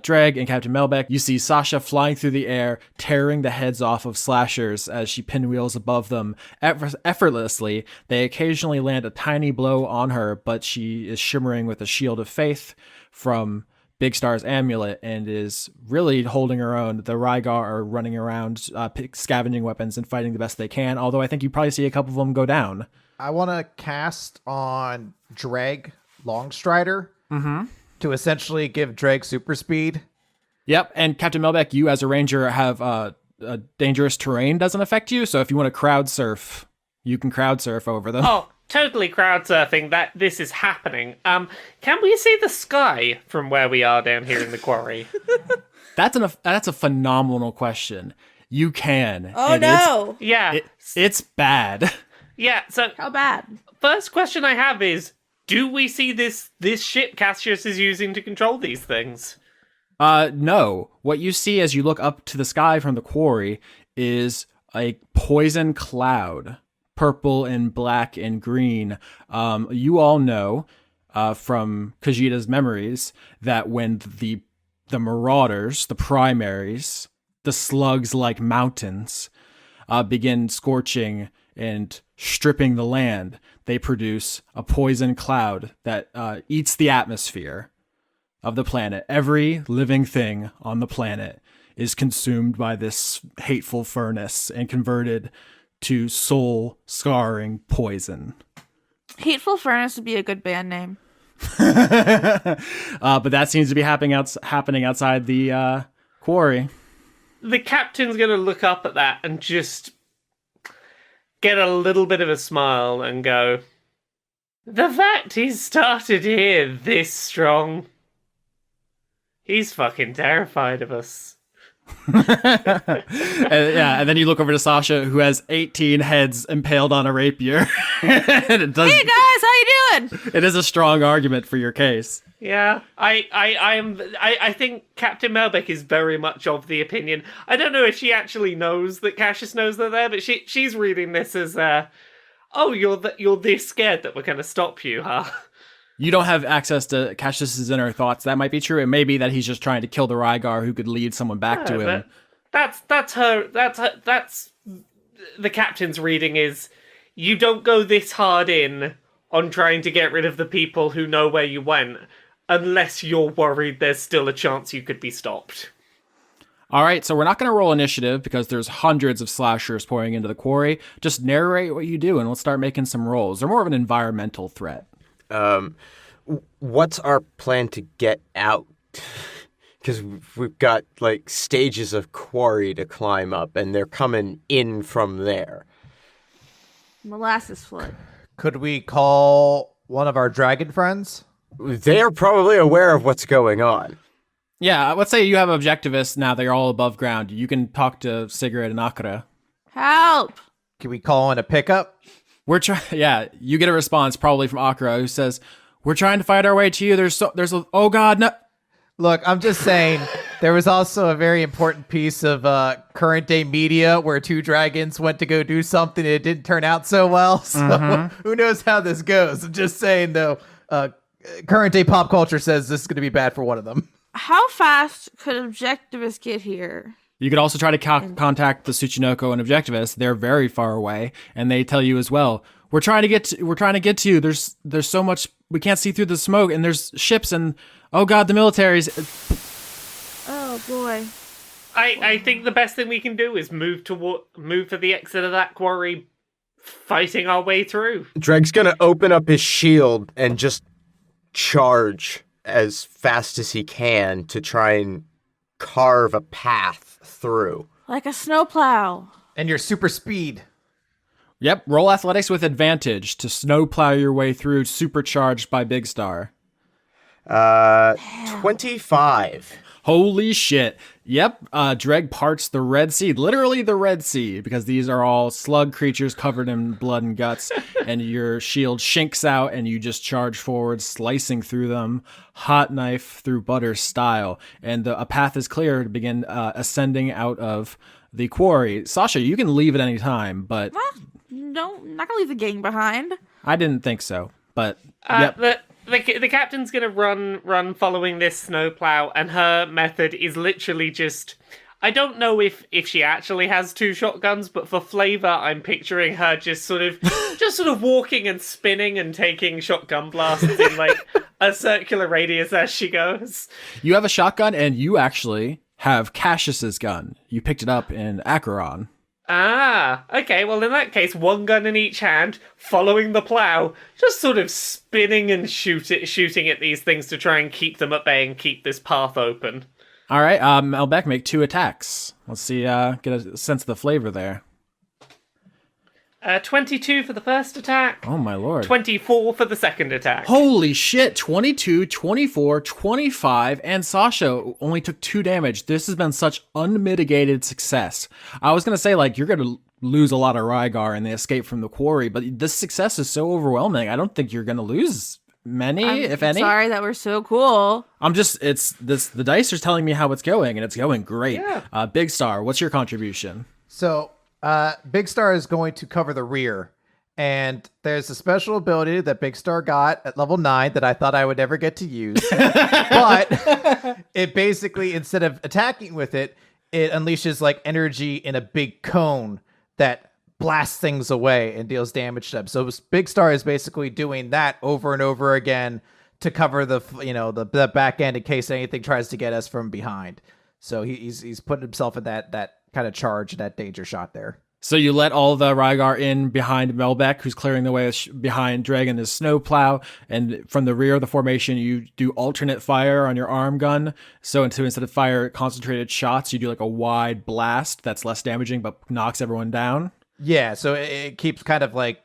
Dregg, and Captain Melbeck, you see Sasha flying through the air, tearing the heads off of slashers as she pinwheels above them effortlessly. They occasionally land a tiny blow on her, but she is shimmering with a shield of faith from Big Star's amulet and is really holding her own. The reigar are running around, scavenging weapons and fighting the best they can, although I think you probably see a couple of them go down. I want to cast on Dregg Longstrider to essentially give Dregg super speed. Yep, and Captain Melbeck, you as a ranger have a dangerous terrain doesn't affect you, so if you want to crowd surf, you can crowd surf over them. Oh, totally crowd surfing that this is happening. Can we see the sky from where we are down here in the quarry? That's a phenomenal question. You can. Oh, no. Yeah. It's bad. Yeah, so How bad? first question I have is, do we see this ship Cassius is using to control these things? No. What you see as you look up to the sky from the quarry is a poison cloud. Purple and black and green. You all know from Khajiita's memories that when the marauders, the primaries, the slugs like mountains, begin scorching and stripping the land, they produce a poison cloud that eats the atmosphere of the planet. Every living thing on the planet is consumed by this hateful furnace and converted to soul-scarring poison. Hateful Furnace would be a good band name. But that seems to be happening outside the quarry. The captain's going to look up at that and just get a little bit of a smile and go, the fact he's started here this strong, he's fucking terrified of us. and then you look over to Sasha, who has 18 heads impaled on a rapier. And it does, Hey guys, how you doing? it is a strong argument for your case. Yeah, I think Captain Melbeck is very much of the opinion. I don't know if she actually knows that Cassius knows they're there, but she's reading this as, oh, you're this scared that we're going to stop you, huh? You don't have access to Cassius's inner thoughts. That might be true. It may be that he's just trying to kill the Reigar who could lead someone back to him. That's the captain's reading is, you don't go this hard in on trying to get rid of the people who know where you went unless you're worried there's still a chance you could be stopped. All right, so we're not going to roll initiative because there's hundreds of slashers pouring into the quarry. Just narrate what you do and let's start making some rolls. They're more of an environmental threat. What's our plan to get out? Because we've got like stages of quarry to climb up, and they're coming in from there. Molasses flood. Could we call one of our dragon friends? They are probably aware of what's going on. Yeah, let's say you have objectivists now that you're all above ground. You can talk to Sigrid and Akira. Help! Can we call in a pickup? Yeah, you get a response probably from Akira who says, "We're trying to fight our way to you. Oh God, no." Look, I'm just saying, there was also a very important piece of current day media where two dragons went to go do something and it didn't turn out so well. So who knows how this goes? I'm just saying, though, current day pop culture says this is going to be bad for one of them. How fast could objectivists get here? You could also try to contact the Tsuchinoko and objectivists. They're very far away, and they tell you as well. We're trying to get to you. There's so much we can't see through the smoke, and there's ships, and oh God, the military's. Oh boy. I think the best thing we can do is move for the exit of that quarry, fighting our way through. Dregg's gonna open up his shield and just charge as fast as he can to try and carve a path through. Like a snowplow. And your super speed. Yep, roll athletics with advantage to snowplow your way through, supercharged by Big Star. 25. Holy shit. Yep, Dregg parts the Red Sea, literally the Red Sea, because these are all slug creatures covered in blood and guts, and your shield shinks out, and you just charge forward, slicing through them, hot knife through butter style, and a path is clear to begin ascending out of the quarry. Sasha, you can leave at any time, but... No, I'm not gonna leave the gang behind. I didn't think so, but... Yep. The captain's gonna run following this snowplow, and her method is literally just... I don't know if she actually has 2 shotguns, but for flavor, I'm picturing her just sort of walking and spinning and taking shotgun blasts in like a circular radius as she goes. You have a shotgun, and you actually have Cassius's gun. You picked it up in Acheron. Ah, okay, well in that case, 1 gun in each hand, following the plow, just sort of spinning and shooting at these things to try and keep them at bay and keep this path open. All right, Melbeck, make 2 attacks. Let's see, get a sense of the flavor there. 22 for the first attack. Oh my lord. 24 for the second attack. Holy shit, 22, 24, 25, and Sasha only took 2 damage. This has been such unmitigated success. I was going to say, like, you're going to lose a lot of Reigar in the escape from the quarry, but this success is so overwhelming, I don't think you're going to lose many, if any. Sorry that we're so cool. The dice are telling me how it's going, and it's going great. Yeah. Big Star, what's your contribution? So, Big Star is going to cover the rear. And there's a special ability that Big Star got at level 9 that I thought I would never get to use. But it basically, instead of attacking with it, it unleashes like energy in a big cone that blasts things away and deals damage to them. So Big Star is basically doing that over and over again to cover the back end in case anything tries to get us from behind. So he's putting himself in that kind of charge, that danger shot there. So you let all the Reigar in behind Melbeck, who's clearing the way behind Dregg and his snowplow, and from the rear of the formation, you do alternate fire on your arm gun. So instead of fire concentrated shots, you do like a wide blast that's less damaging but knocks everyone down. Yeah, so it keeps kind of like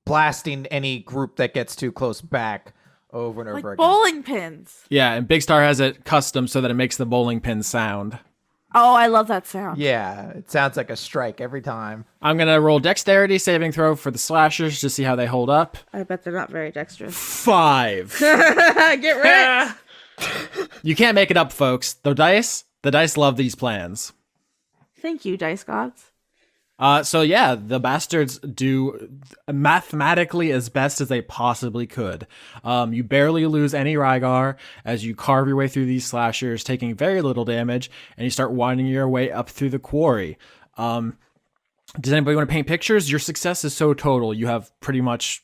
blasting any group that gets too close back over and over Like again. bowling pins. Yeah, and Big Star has it custom so that it makes the bowling pin sound. Oh, I love that sound. Yeah, it sounds like a strike every time. I'm going to roll dexterity saving throw for the slashers to see how they hold up. I bet they're not very dexterous. 5. Get ready. You can't make it up, folks. The dice love these plans. Thank you, dice gods. So yeah, the bastards do mathematically as best as they possibly could. You barely lose any Reigar as you carve your way through these slashers, taking very little damage, and you start winding your way up through the quarry. Does anybody want to paint pictures? Your success is so total. You have pretty much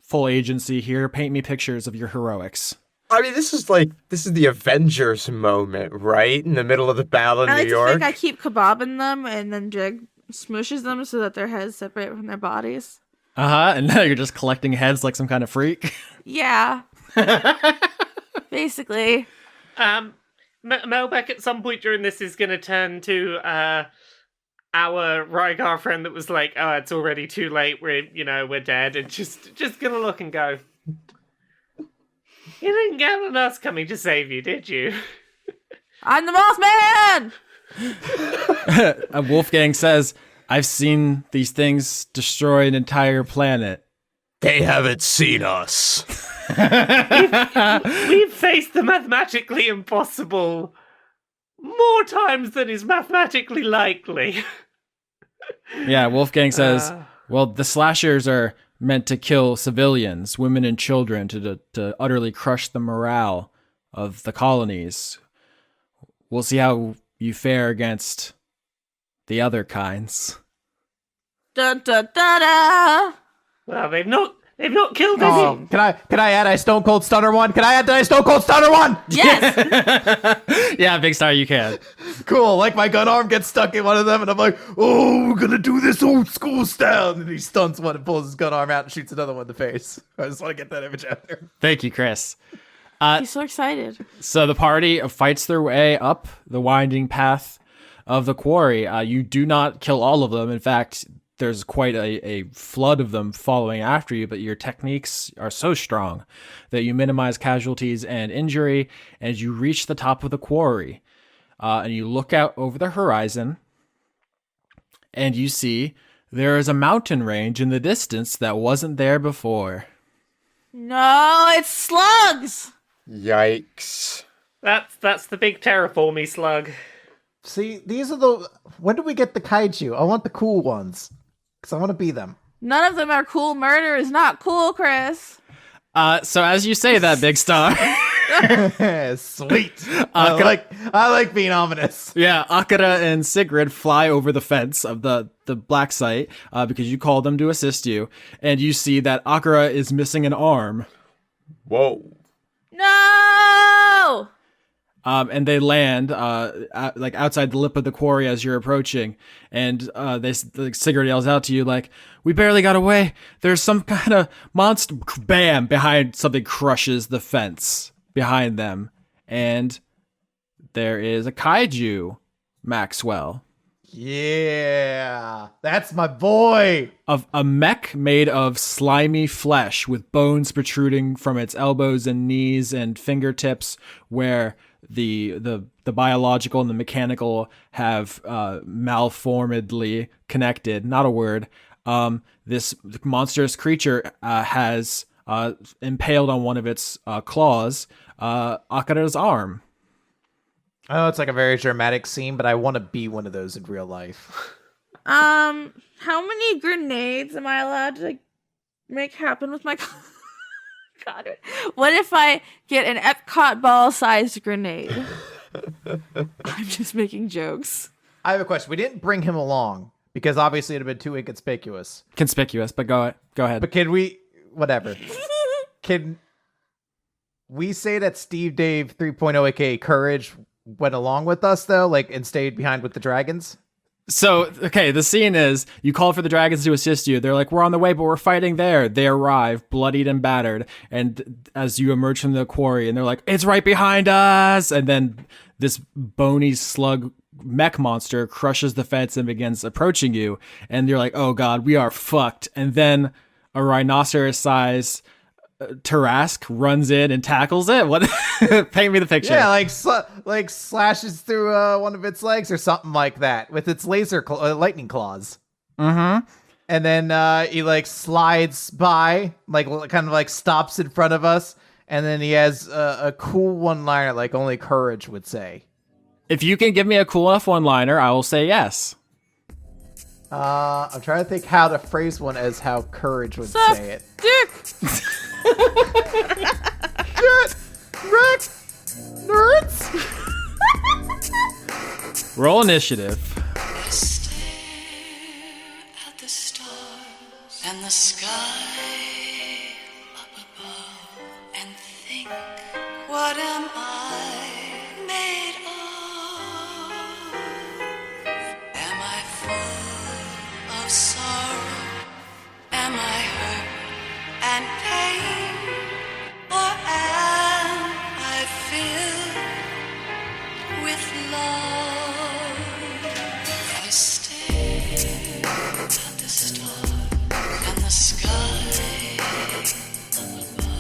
full agency here. Paint me pictures of your heroics. I mean, this is the Avengers moment, right? In the middle of the battle in I like New to York. think I keep kebabbing them, and then Dregg smooshes them so that their heads separate from their bodies. And now you're just collecting heads like some kind of freak. Yeah. Basically. Melbeck at some point during this is going to turn to our Reigar friend that was like, oh, it's already too late, we're dead, and just going to look and go, you didn't count on us coming to save you, did you? I'm the Mothman! Wolfgang says, I've seen these things destroy an entire planet. They haven't seen us. We've faced the mathematically impossible more times than is mathematically likely. Yeah, Wolfgang says, well, the slashers are meant to kill civilians, women and children, to utterly crush the morale of the colonies. We'll see how you fare against the other kinds. Dun dun da da! Well, they've not killed any. Oh, can I add a Stone Cold Stunner one? Can I add a Stone Cold Stunner one? Yes! Yeah, Big Star, you can. Cool. Like my gun arm gets stuck in one of them, and I'm like, oh, we're gonna do this old school style. And he stuns one and pulls his gun arm out and shoots another one in the face. I just want to get that image out there. Thank you, Chris. He's so excited. So the party fights their way up the winding path of the quarry. You do not kill all of them. In fact, there's quite a flood of them following after you, but your techniques are so strong that you minimize casualties and injury, and you reach the top of the quarry. And you look out over the horizon, and you see there is a mountain range in the distance that wasn't there before. No, it's slugs. Yikes. That's the big terraformy slug. See, these are the. When do we get the kaiju? I want the cool ones, because I want to be them. None of them are cool. Murder is not cool, Chris. So as you say that, Big Star, Sweet. I like being ominous. yeah, Akira and Sigrid fly over the fence of the black site because you called them to assist you, and you see that Akira is missing an arm. Whoa. No! And they land like outside the lip of the quarry as you're approaching, and Sigurd yells out to you like, "We barely got away. There's some kind of monster." Bam! Behind something crushes the fence behind them, and there is a kaiju, Maxwell. Yeah, that's my boy. Of a mech made of slimy flesh with bones protruding from its elbows and knees and fingertips, where the biological and the mechanical have malformedly connected. Not a word. This monstrous creature has impaled on one of its claws Akira's arm. I know it's like a very dramatic scene, but I want to be one of those in real life. How many grenades am I allowed to make happen with my God? What if I get an Epcot ball-sized grenade? I'm just making jokes. I have a question. We didn't bring him along because obviously it'd have been too inconspicuous. Conspicuous, but go ahead. But can we, whatever. Can we say that Steve Dave 3.0 aka Courage went along with us though, like, and stayed behind with the dragons? So, okay, the scene is, you call for the dragons to assist you. They're like, we're on the way, but we're fighting there. They arrive, bloodied and battered. And as you emerge from the quarry, and they're like, it's right behind us. And then this bony slug mech monster crushes the fence and begins approaching you. And you're like, oh God, we are fucked. And then a rhinoceros-sized Tarask runs in and tackles it. What? Paint me the picture. Yeah, like slashes through one of its legs or something like that with its laser lightning claws. Mm-hmm. And then he like slides by, like kind of like stops in front of us, and then he has a cool one-liner like only Courage would say. If you can give me a cool enough one-liner, I will say yes. I'm trying to think how to phrase one as how Courage would Suck say it. dick! Shit! Wreck! Nerds! Roll initiative. I stare at the stars and the sky up above and think, what am I made of? Am I full of sorrow? Am I hurt and pain? Or am I filled with love? I stare at the stars and the sky up above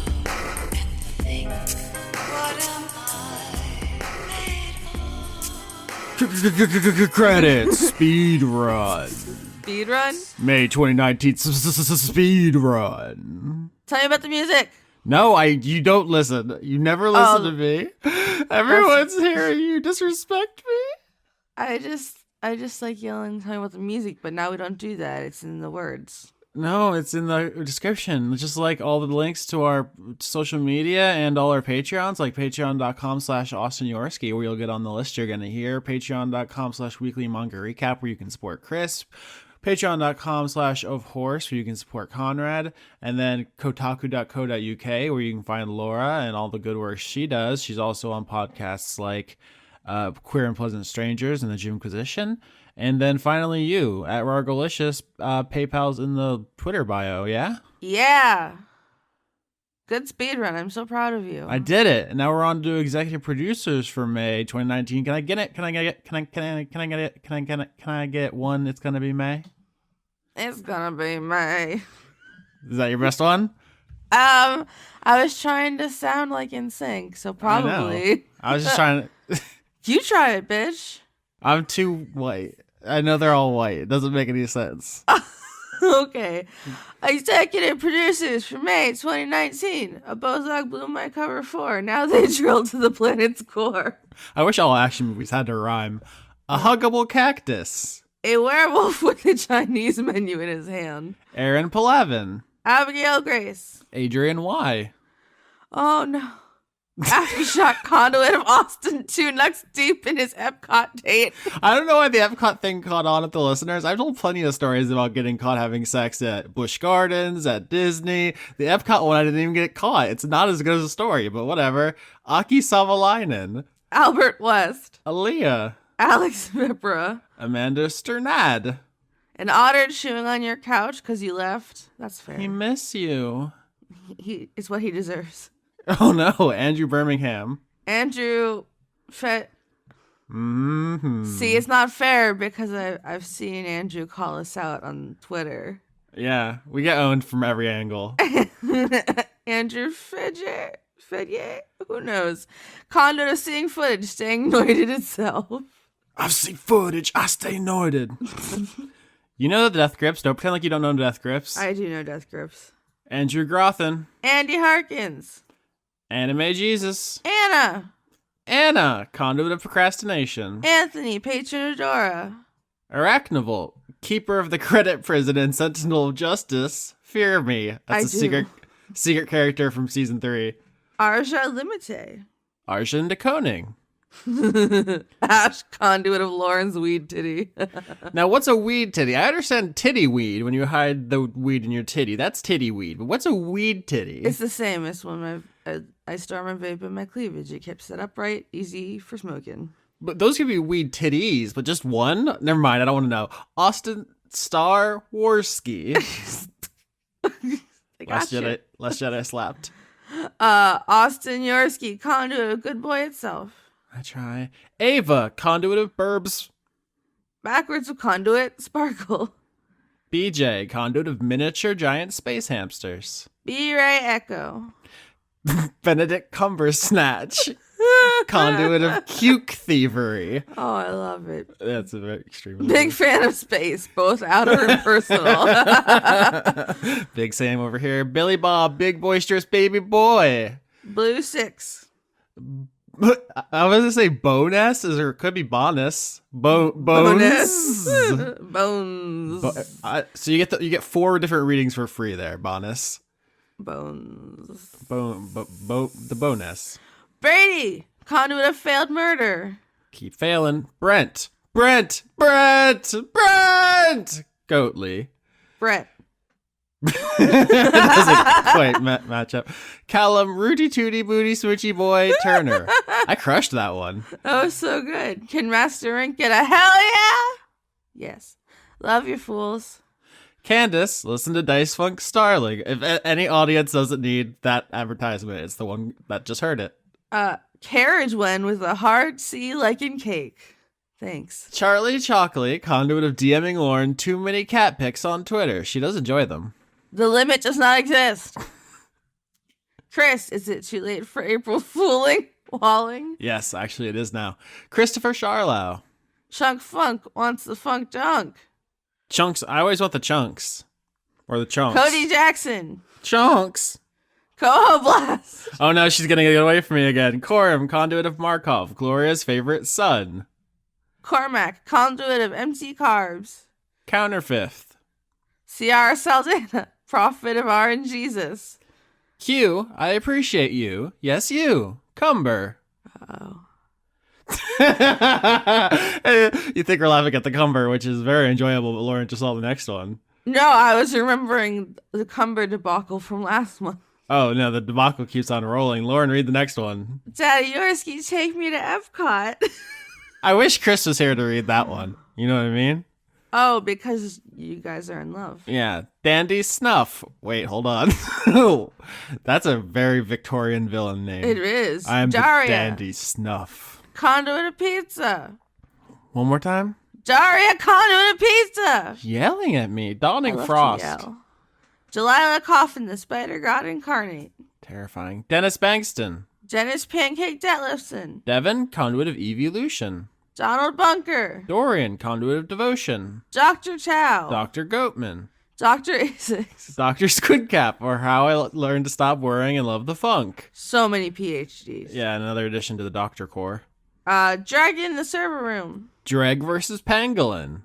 and think, what am I made of? Credits. Speed run. Speed run? May 2019 speed run. Tell me about the music. No, you don't listen. You never listen to me. Everyone's hearing you disrespect me. I just like yelling, tell me about the music, but now we don't do that. It's in the words. No, it's in the description. Just like all the links to our social media and all our Patreons, like patreon.com/Austin Yorsky, where you'll get on the list you're going to hear. Patreon.com/weekly manga recap, where you can support Chris. Patreon.com/ofhorse, where you can support Conrad. And then kotaku.co.uk, where you can find Laura and all the good work she does. She's also on podcasts like Queer and Pleasant Strangers and the Jimquisition. And then finally you at Rargolicious. PayPal's in the Twitter bio, yeah? Yeah. Good speed run. I'm so proud of you. I did it. And now we're on to executive producers for May 2019. Can I get it? Can I get it? Can I get one? It's gonna be May. It's gonna be May. Is that your best one? I was trying to sound like in sync, so probably. I was just trying to. You try it, bitch. I'm too white. I know they're all white. It doesn't make any sense. Okay. Executive producers for May 2019. A Bozog blew my cover 4. Now they drill to the planet's core. I wish all action movies had to rhyme. A huggable cactus. A werewolf with a Chinese menu in his hand. Aaron Palavin. Abigail Grace. Adrian Y. Oh no. Aftershock conduit of Austin 2 nuts deep in his Epcot date. I don't know why the Epcot thing caught on at the listeners. I've told plenty of stories about getting caught having sex at Busch Gardens, at Disney. The Epcot one, I didn't even get caught. It's not as good as a story, but whatever. Aki Savalainen. Albert West. Aaliyah. Alex Vipra. Amanda Sternad. An otter chewing on your couch because you left. That's fair. He miss you. It's what he deserves. Oh no, Andrew Birmingham. Andrew Fett. Mm-hmm. See, it's not fair because I've seen Andrew call us out on Twitter. Yeah, we get owned from every angle. Andrew Fedye? Who knows? Conduit of seeing footage, staying noited itself. I've seen footage, I stay noited. You know the death grips. Don't pretend like you don't know death grips. I do know death grips. Andrew Grothin. Andy Harkins. Anime Jesus. Anna, Conduit of Procrastination. Anthony, Patron Adora. Arachnival, Keeper of the Credit Prison and Sentinel of Justice. Fear Me. That's a secret character from season 3. Arja Limite. Arjun de Koning. Ash, conduit of Lauren's weed titty. Now, what's a weed titty? I understand titty weed when you hide the weed in your titty. That's titty weed. But what's a weed titty? It's the same as when I store my vape in my cleavage. It keeps it upright, easy for smoking. But those could be weed titties, but just one? Never mind, I don't want to know. Austin Star Warski. Last Jedi slapped. Austin Yorsky, conduit of Good Boy Itself. I try. Ava, conduit of Burbs. Backwards of Conduit, Sparkle. BJ, conduit of miniature giant space hamsters. B-Ray Echo. Benedict Cumbersnatch, conduit of Cuke Thievery. Oh, I love it. That's a very extreme. Big fan of space, both outer and personal. Big Sam over here. Billy Bob, big boisterous baby boy. Blue 6. I was gonna say bonus, or it could be bonus. Bones. Bones. So you get 4 different readings for free there. Bonus. Bones. The bonus. Brady, conduit of failed murder. Keep failing. Brent. Goatley. Brett. Doesn't quite match up. Callum, Rooty Tooty Booty Switchy Boy Turner. I crushed that one. Oh, so good. Can Master Rink get a hell yeah? Yes. Love your fools. Candace, listen to Dice Funk Starling. If any audience doesn't need that advertisement, it's the one that just heard it. Carriage one with a hard C like in cake. Thanks. Charlie Chalkley, conduit of DMing Lauren too many cat pics on Twitter. She does enjoy them. The limit does not exist. Chris, is it too late for April Fooling? Walling? Yes, actually it is now. Christopher Charlow. Chunk Funk wants the funk dunk. Chunks. I always want the chunks. Or the chunks. Cody Jackson. Chunks. Coho Blast. Oh no, she's gonna get away from me again. Corum, conduit of Markov. Gloria's favorite son. Cormac, conduit of MC Carbs. Counterfifth. Ciara Saldana, prophet of R and Jesus. Q, I appreciate you. Yes, you. Cumber. Oh. You think we're laughing at the Cumber, which is very enjoyable, but Lauren just saw the next one. No, I was remembering the Cumber debacle from last month. Oh, no, the debacle keeps on rolling. Lauren, read the next one. Daddy Yorsky, take me to Epcot. I wish Chris was here to read that one. You know what I mean? Oh, because you guys are in love. Yeah. Dandy Snuff. Wait, hold on. That's a very Victorian villain name. It is. I'm Daria. the Dandy Snuff. Conduit of Pizza. One more time? Daria, conduit of pizza. Yelling at me. I Dawning love to Frost. yell. Delilah Coffin, the spider god incarnate. Terrifying. Dennis Bankston. Dennis Pancake Detlefson. Devin, conduit of evolution. Donald Bunker. Dorian, conduit of devotion. Dr. Chow. Dr. Goatman. Dr. Asics. Dr. Squidcap, or How I Learned to Stop Worrying and Love the Funk. So many PhDs. Yeah, another addition to the Doctor Corps. Dragon in the server room. Dregg versus Pangolin.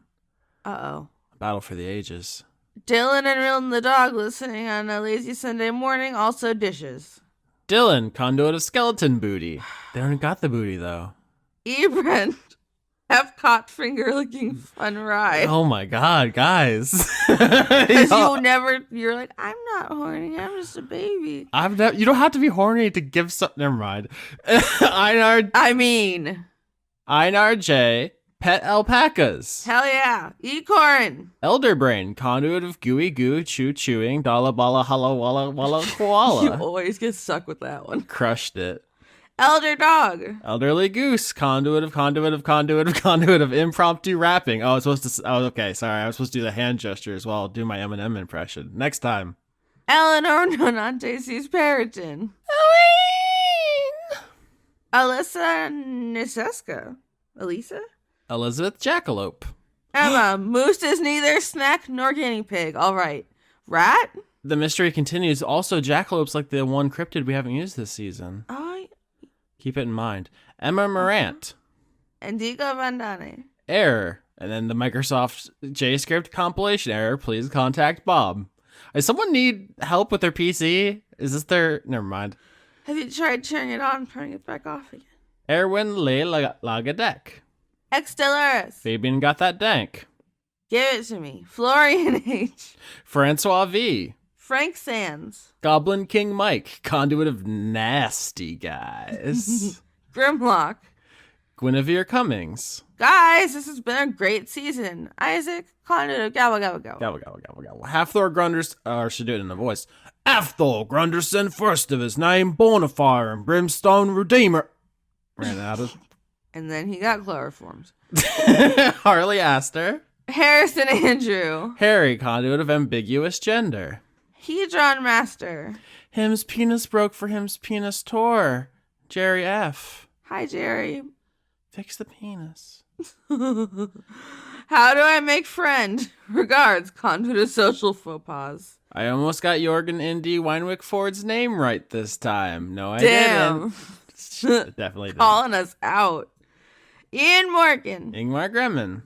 Uh-oh. Battle for the ages. Dylan and Rilton the dog listening on a lazy Sunday morning, also dishes. Dylan, conduit of skeleton booty. They don't got the booty, though. Ebrand. Epcot finger licking fun ride. Oh my god, guys. Because you're like, I'm not horny, I'm just a baby. You don't have to be horny to give something. Never mind. Einar J. Pet alpacas. Hell yeah. Ecorin. Elderbrain, conduit of gooey goo, chewing, dalla balla halla walla walla koala. You always get stuck with that one. Crushed it. Elder dog. Elderly goose, conduit of impromptu rapping. Oh, okay, sorry. I was supposed to do the hand gesture as well. I'll do my Eminem impression. Next time. Eleanor Nonantes Periton. Alyssa Niseska. Elisa? Elizabeth Jackalope. Emma, moose is neither snack nor guinea pig. All right. Rat? The mystery continues. Also, Jackalope's like the one cryptid we haven't used this season. Oh, Keep it in mind. Emma Morant. Indigo Vandane. Error. And then the Microsoft JScript compilation error. Please contact Bob. Does someone need help with their PC? Is this their... Never mind. Have you tried turning it on and turning it back off again? Erwin Le Lagadec. Ex Dolores. Fabian got that dank. Give it to me. Florian H. Francois V. Frank Sands. Goblin King Mike, conduit of nasty guys. Grimlock. Guinevere Cummings. Guys, this has been a great season. Isaac, conduit of Gabba Gabba Gabba. Gabba Gabba Gabba Gabba. Halfthor Grunders, or should do it in a voice. Halfthor Grunderson, first of his name, Bonafire and Brimstone Redeemer. Ran out of. And then he got chloroformed. Harley Astor. Harrison Andrew. Harry, conduit of ambiguous gender. Hedron Master. Him's penis broke for him's penis tore. Jerry F. Hi, Jerry. Fix the penis. How do I make friend? Regards, conduit of social faux pas. I almost got Jorgen Indy Weinwick Ford's name right this time. No, I Damn. didn't. Definitely didn't. Calling us out. Ian Morgan. Ingmar Gremmen.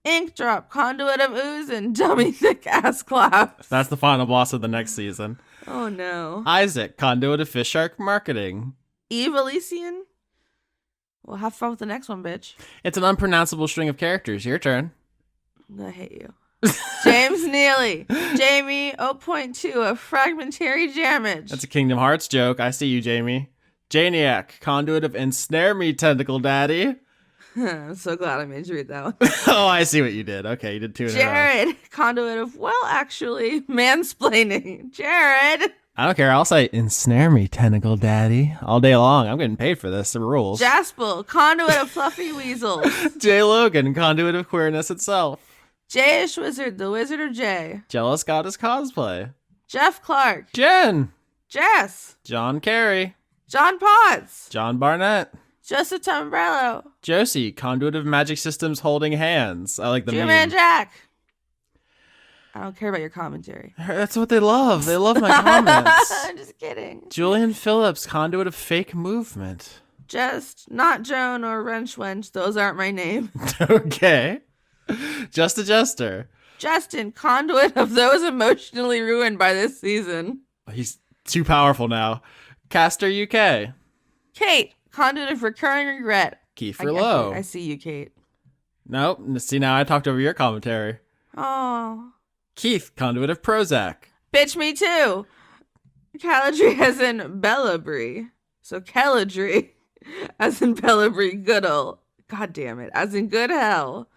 Ink Drop, conduit of ooze and dummy thick ass claps. That's the final boss of the next season. Oh no. Isaac, conduit of Fish Shark Marketing. Eve Elysian. Well, have fun with the next one, bitch. It's an unpronounceable string of characters. Your turn. I hate you. James Neely. Jamie 0.2 of Fragmentary Damage. That's a Kingdom Hearts joke. I see you, Jamie. Janiac, conduit of Ensnare Me, Tentacle Daddy. I'm so glad I made you read that one. Oh, I see what you did. Okay, you did two in a row. Jared, conduit of, well, actually, mansplaining. Jared. I don't care. I'll say, ensnare me, tentacle daddy, all day long. I'm getting paid for this. The rules. Jaspel, conduit of fluffy weasels. Jay Logan, conduit of queerness itself. Jayish Wizard, the Wizard of Jay. Jealous Goddess Cosplay. Jeff Clark. Jen. Jess. John Carey. John Potts. John Barnett. Joseph Tombrello. Josie, conduit of magic systems holding hands. I like the meme. G-Man Jack. I don't care about your commentary. That's what they love. They love my comments. I'm just kidding. Julian Phillips, conduit of fake movement. Just not Joan or Wrench Wench. Those aren't my name. Okay. Just a jester. Justin, conduit of those emotionally ruined by this season. He's too powerful now. Caster UK. Kate, conduit of recurring regret. Kiefer Lowe. I see you, Kate. Nope. See, now I talked over your commentary. Oh. Keith, conduit of Prozac. Bitch, me too. Caladry as in Bellabry. So Caladry as in Bellabry Goodall. God damn it. As in good hell.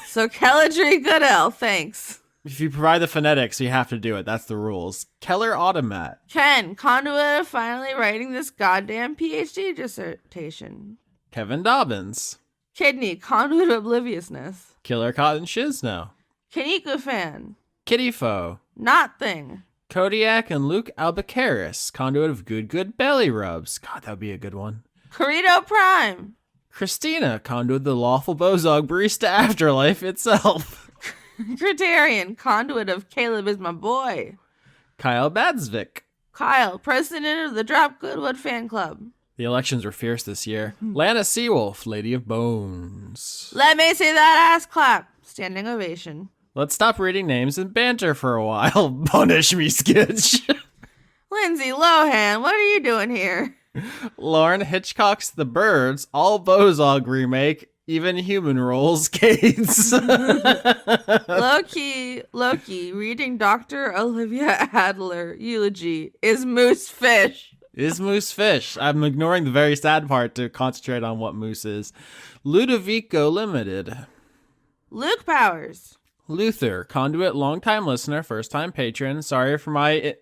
So Caladry Goodell, thanks. If you provide the phonetics, you have to do it. That's the rules. Keller Automat. Ken, conduit of finally writing this goddamn PhD dissertation. Kevin Dobbins. Kidney, conduit of obliviousness. Killer Cotton Shizno. Kaneko fan. Kitty Foe. Not thing. Kodiak and Luke Albuquerque, conduit of good belly rubs. God, that would be a good one. Corito Prime. Christina, conduit of the lawful Bozog barista afterlife itself. Criterion, conduit of Caleb is my boy. Kyle Badsvik. Kyle, president of the Drop Goodwood fan club. The elections were fierce this year. Lana Seawolf, Lady of Bones. Let me see that ass clap. Standing ovation. Let's stop reading names and banter for a while. Punish me, Skitch. Lindsay Lohan, what are you doing here? Lauren Hitchcock's The Birds, all Bozog remake, even human roles, Gates. Loki, reading Dr. Olivia Adler eulogy. Is Moose fish? Is Moose fish? I'm ignoring the very sad part to concentrate on what Moose is. Ludovico Limited. Luke Powers. Luther, conduit, longtime listener, first-time patron. Sorry for my...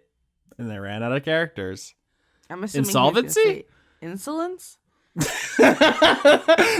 And they ran out of characters. I'm assuming Insolvency? Insolence?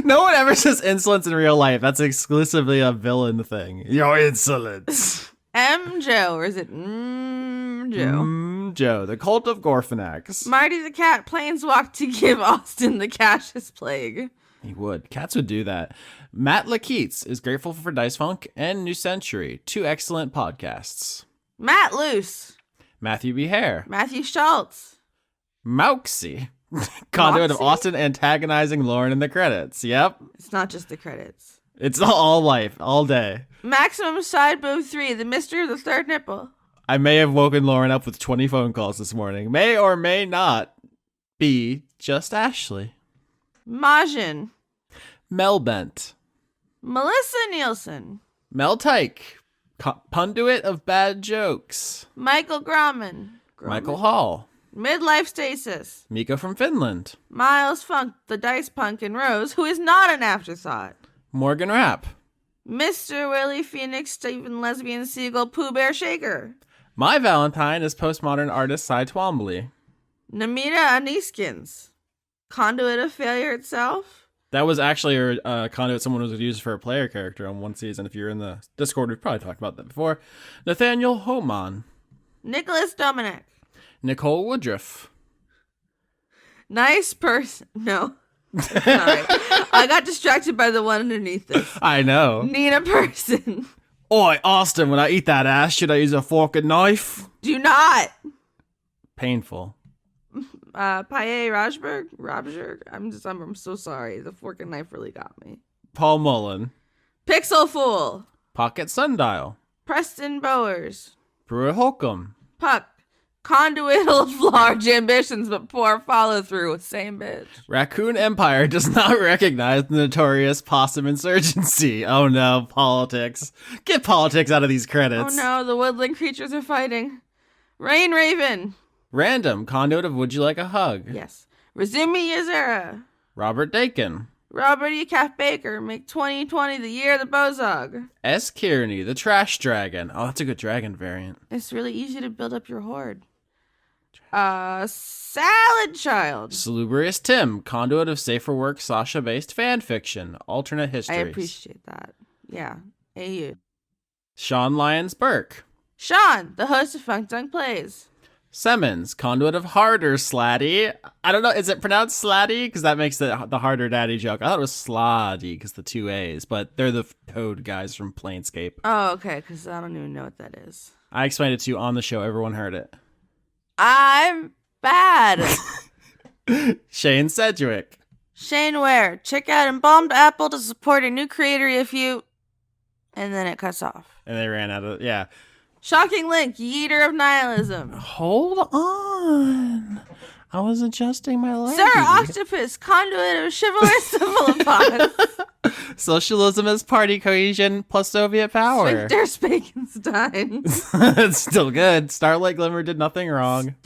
No one ever says insolence in real life. That's exclusively a villain thing. Your insolence. M. Joe, or is it Joe? Joe, the cult of Gorfanax. Marty the cat planeswalk to give Austin the Cassius plague. He would. Cats would do that. Matt Lakeets is grateful for Dice Funk and New Century. 2 excellent podcasts. Matt Luce. Matthew B. Hare. Matthew Schultz. Mauxie. Conduit of Austin antagonizing Lauren in the credits. Yep. It's not just the credits. It's all life, all day. Maximum Side Boob 3, the mystery of the third nipple. I may have woken Lauren up with 20 phone calls this morning. May or may not be just Ashley. Majin. Melbent. Melissa Nielsen. Mel Tyke. Punduit of bad jokes. Michael Grauman. Michael Hall. Midlife Stasis. Miko from Finland. Miles Funk, the Dice Punk and Rose, who is not an afterthought. Morgan Rapp. Mr. Willie Phoenix, Stephen Lesbian Seagull, Pooh Bear Shaker. My Valentine is postmodern artist Cy Twombly. Namita Aniskins. Conduit of Failure itself. That was actually a conduit someone was used for a player character on one season. If you're in the Discord, we've probably talked about that before. Nathaniel Homan. Nicholas Dominic. Nicole Woodruff. Nice person. No. Sorry. I got distracted by the one underneath this. I know. Nina Person. Oi, Austin, when I eat that ass, should I use a fork and knife? Do not. Painful. Paye Rajberg. I'm so sorry. The fork and knife really got me. Paul Mullen. Pixel Fool. Pocket Sundial. Preston Bowers. Pruitt Holcomb. Puck. Conduit of large ambitions but poor follow through. Same bitch. Raccoon Empire does not recognize the notorious possum insurgency. Oh no, politics. Get politics out of these credits. Oh no, the woodland creatures are fighting. Rain Raven. Random, conduit of Would You Like a Hug? Yes. Rezumi Yazera. Robert Dakin. Robert E. Calf Baker. Make 2020 the year of the Bozog. S. Kearney, the Trash Dragon. Oh, that's a good dragon variant. It's really easy to build up your horde. Salad Child. Salubrious Tim, conduit of Safer Work Sasha-based fan fiction. Alternate histories. I appreciate that. Yeah. AU. Sean Lyons Burke. Sean, the host of Funk Dunk Plays. Simmons, conduit of Harder Slatty. I don't know, is it pronounced Slatty? Because that makes the Harder Daddy joke. I thought it was Sladdy because the 2 A's, but they're the Toad guys from Planescape. Oh, okay, because I don't even know what that is. I explained it to you on the show. Everyone heard it. I'm bad. Shane Sedgwick. Shane Ware, check out Embalmed Apple to support a new creator if you... And then it cuts off. And they ran out of, yeah. Shocking Link, Yeeter of Nihilism. Hold on. I was adjusting my leg. Sir Octopus, conduit of chivalrous cephalopods. Socialism is party cohesion plus Soviet power. Sphincter Spakenstein. It's still good. Starlight Glimmer did nothing wrong.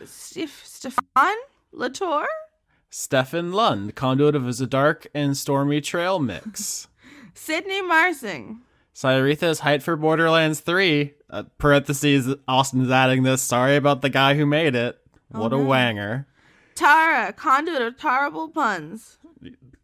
Stefan Latour? Stefan Lund, conduit of a dark and stormy trail mix. Sydney Marsing. Cyretha's Height for Borderlands 3. Parentheses, Austin's adding this. Sorry about the guy who made it. What a wanger. Tara, conduit of terrible puns.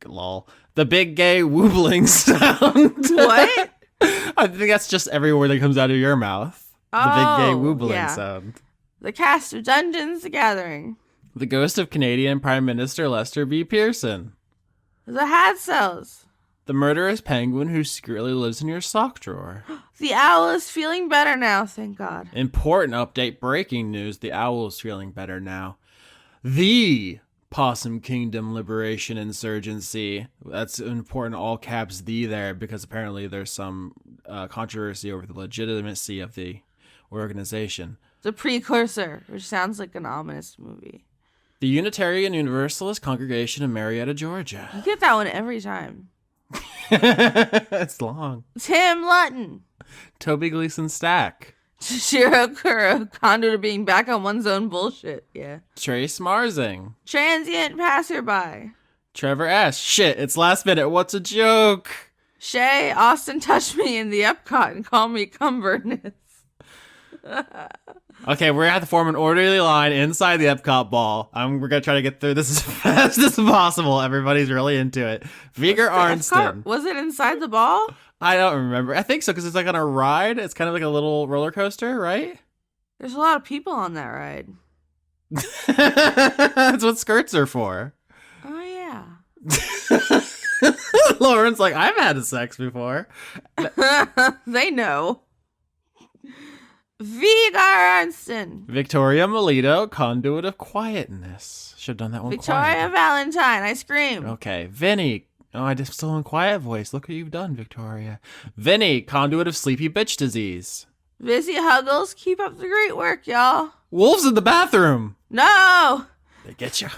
lol. The big gay woobling sound. What? I think that's just every word that comes out of your mouth. The big gay woobling sound. The cast of Dungeons the Gathering. The ghost of Canadian Prime Minister Lester B. Pearson. The Hat Cells. The murderous penguin who secretly lives in your sock drawer. The owl is feeling better now, thank God. Important update, breaking news. The owl is feeling better now. The Possum Kingdom Liberation Insurgency. That's important, all caps the there, because apparently there's some controversy over the legitimacy of the organization. The Precursor, which sounds like an ominous movie. The Unitarian Universalist Congregation of Marietta, Georgia. You get that one every time. It's long. Tim Lutton. Toby Gleason Stack. Shiro Kuro, conduit of being back on one's own bullshit. Yeah. Trace Marsing. Transient passerby. Trevor S. Shit, it's last minute. What's a joke? Shay, Austin touched me in the Epcot and called me Cumberness. Okay, we're gonna have to form an orderly line inside the Epcot ball. We're gonna try to get through this as fast as possible. Everybody's really into it. Viger Arnston. Was it inside the ball? I don't remember. I think so, because it's like on a ride. It's kind of like a little roller coaster, right? There's a lot of people on that ride. That's what skirts are for. Oh, yeah. Lauren's like, I've had sex before. They know. Vigar Arnston. Victoria Melito, conduit of quietness. Should have done that one Victoria quiet. Valentine, I scream. Okay, Vinny. Oh, I just still in quiet voice. Look what you've done, Victoria. Vinny, conduit of sleepy bitch disease. Vizzy Huggles, keep up the great work, y'all. Wolves in the bathroom. No! They get you.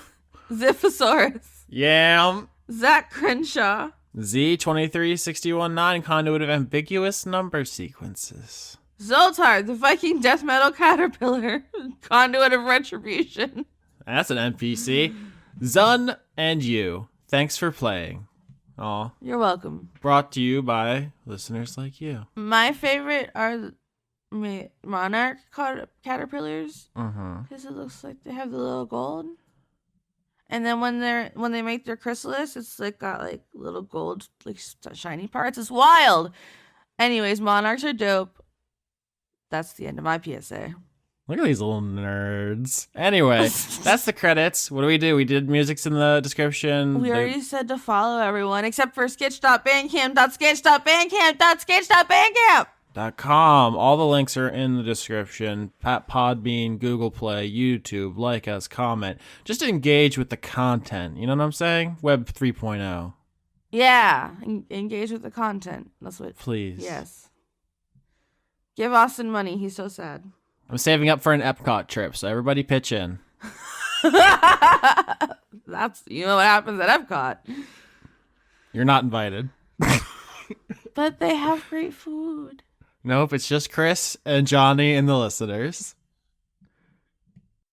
Ziphosaurus. Yeah. Zach Crenshaw. Z23619, conduit of ambiguous number sequences. Zoltar, the Viking death metal caterpillar. Conduit of retribution. That's an NPC. Zun and you. Thanks for playing. Aw. You're welcome. Brought to you by listeners like you. My favorite are monarch caterpillars. Because it looks like they have the little gold. And then when they make their chrysalis, it's like got like little gold, like shiny parts. It's wild. Anyways, monarchs are dope. That's the end of my PSA. Look at these little nerds. Anyway, that's the credits. What do? We did music's in the description. We already said to follow everyone except for sketch.bandcamp.sketch.bandcamp.com. All the links are in the description. Podbean, Google Play, YouTube. Like us, comment. Just engage with the content. You know what I'm saying? Web 3.0. Yeah, engage with the content. That's what. Please. Yes. Give Austin money. He's so sad. I'm saving up for an Epcot trip, so everybody pitch in. That's, you know what happens at Epcot. You're not invited. But they have great food. Nope, it's just Chris and Johnny and the listeners.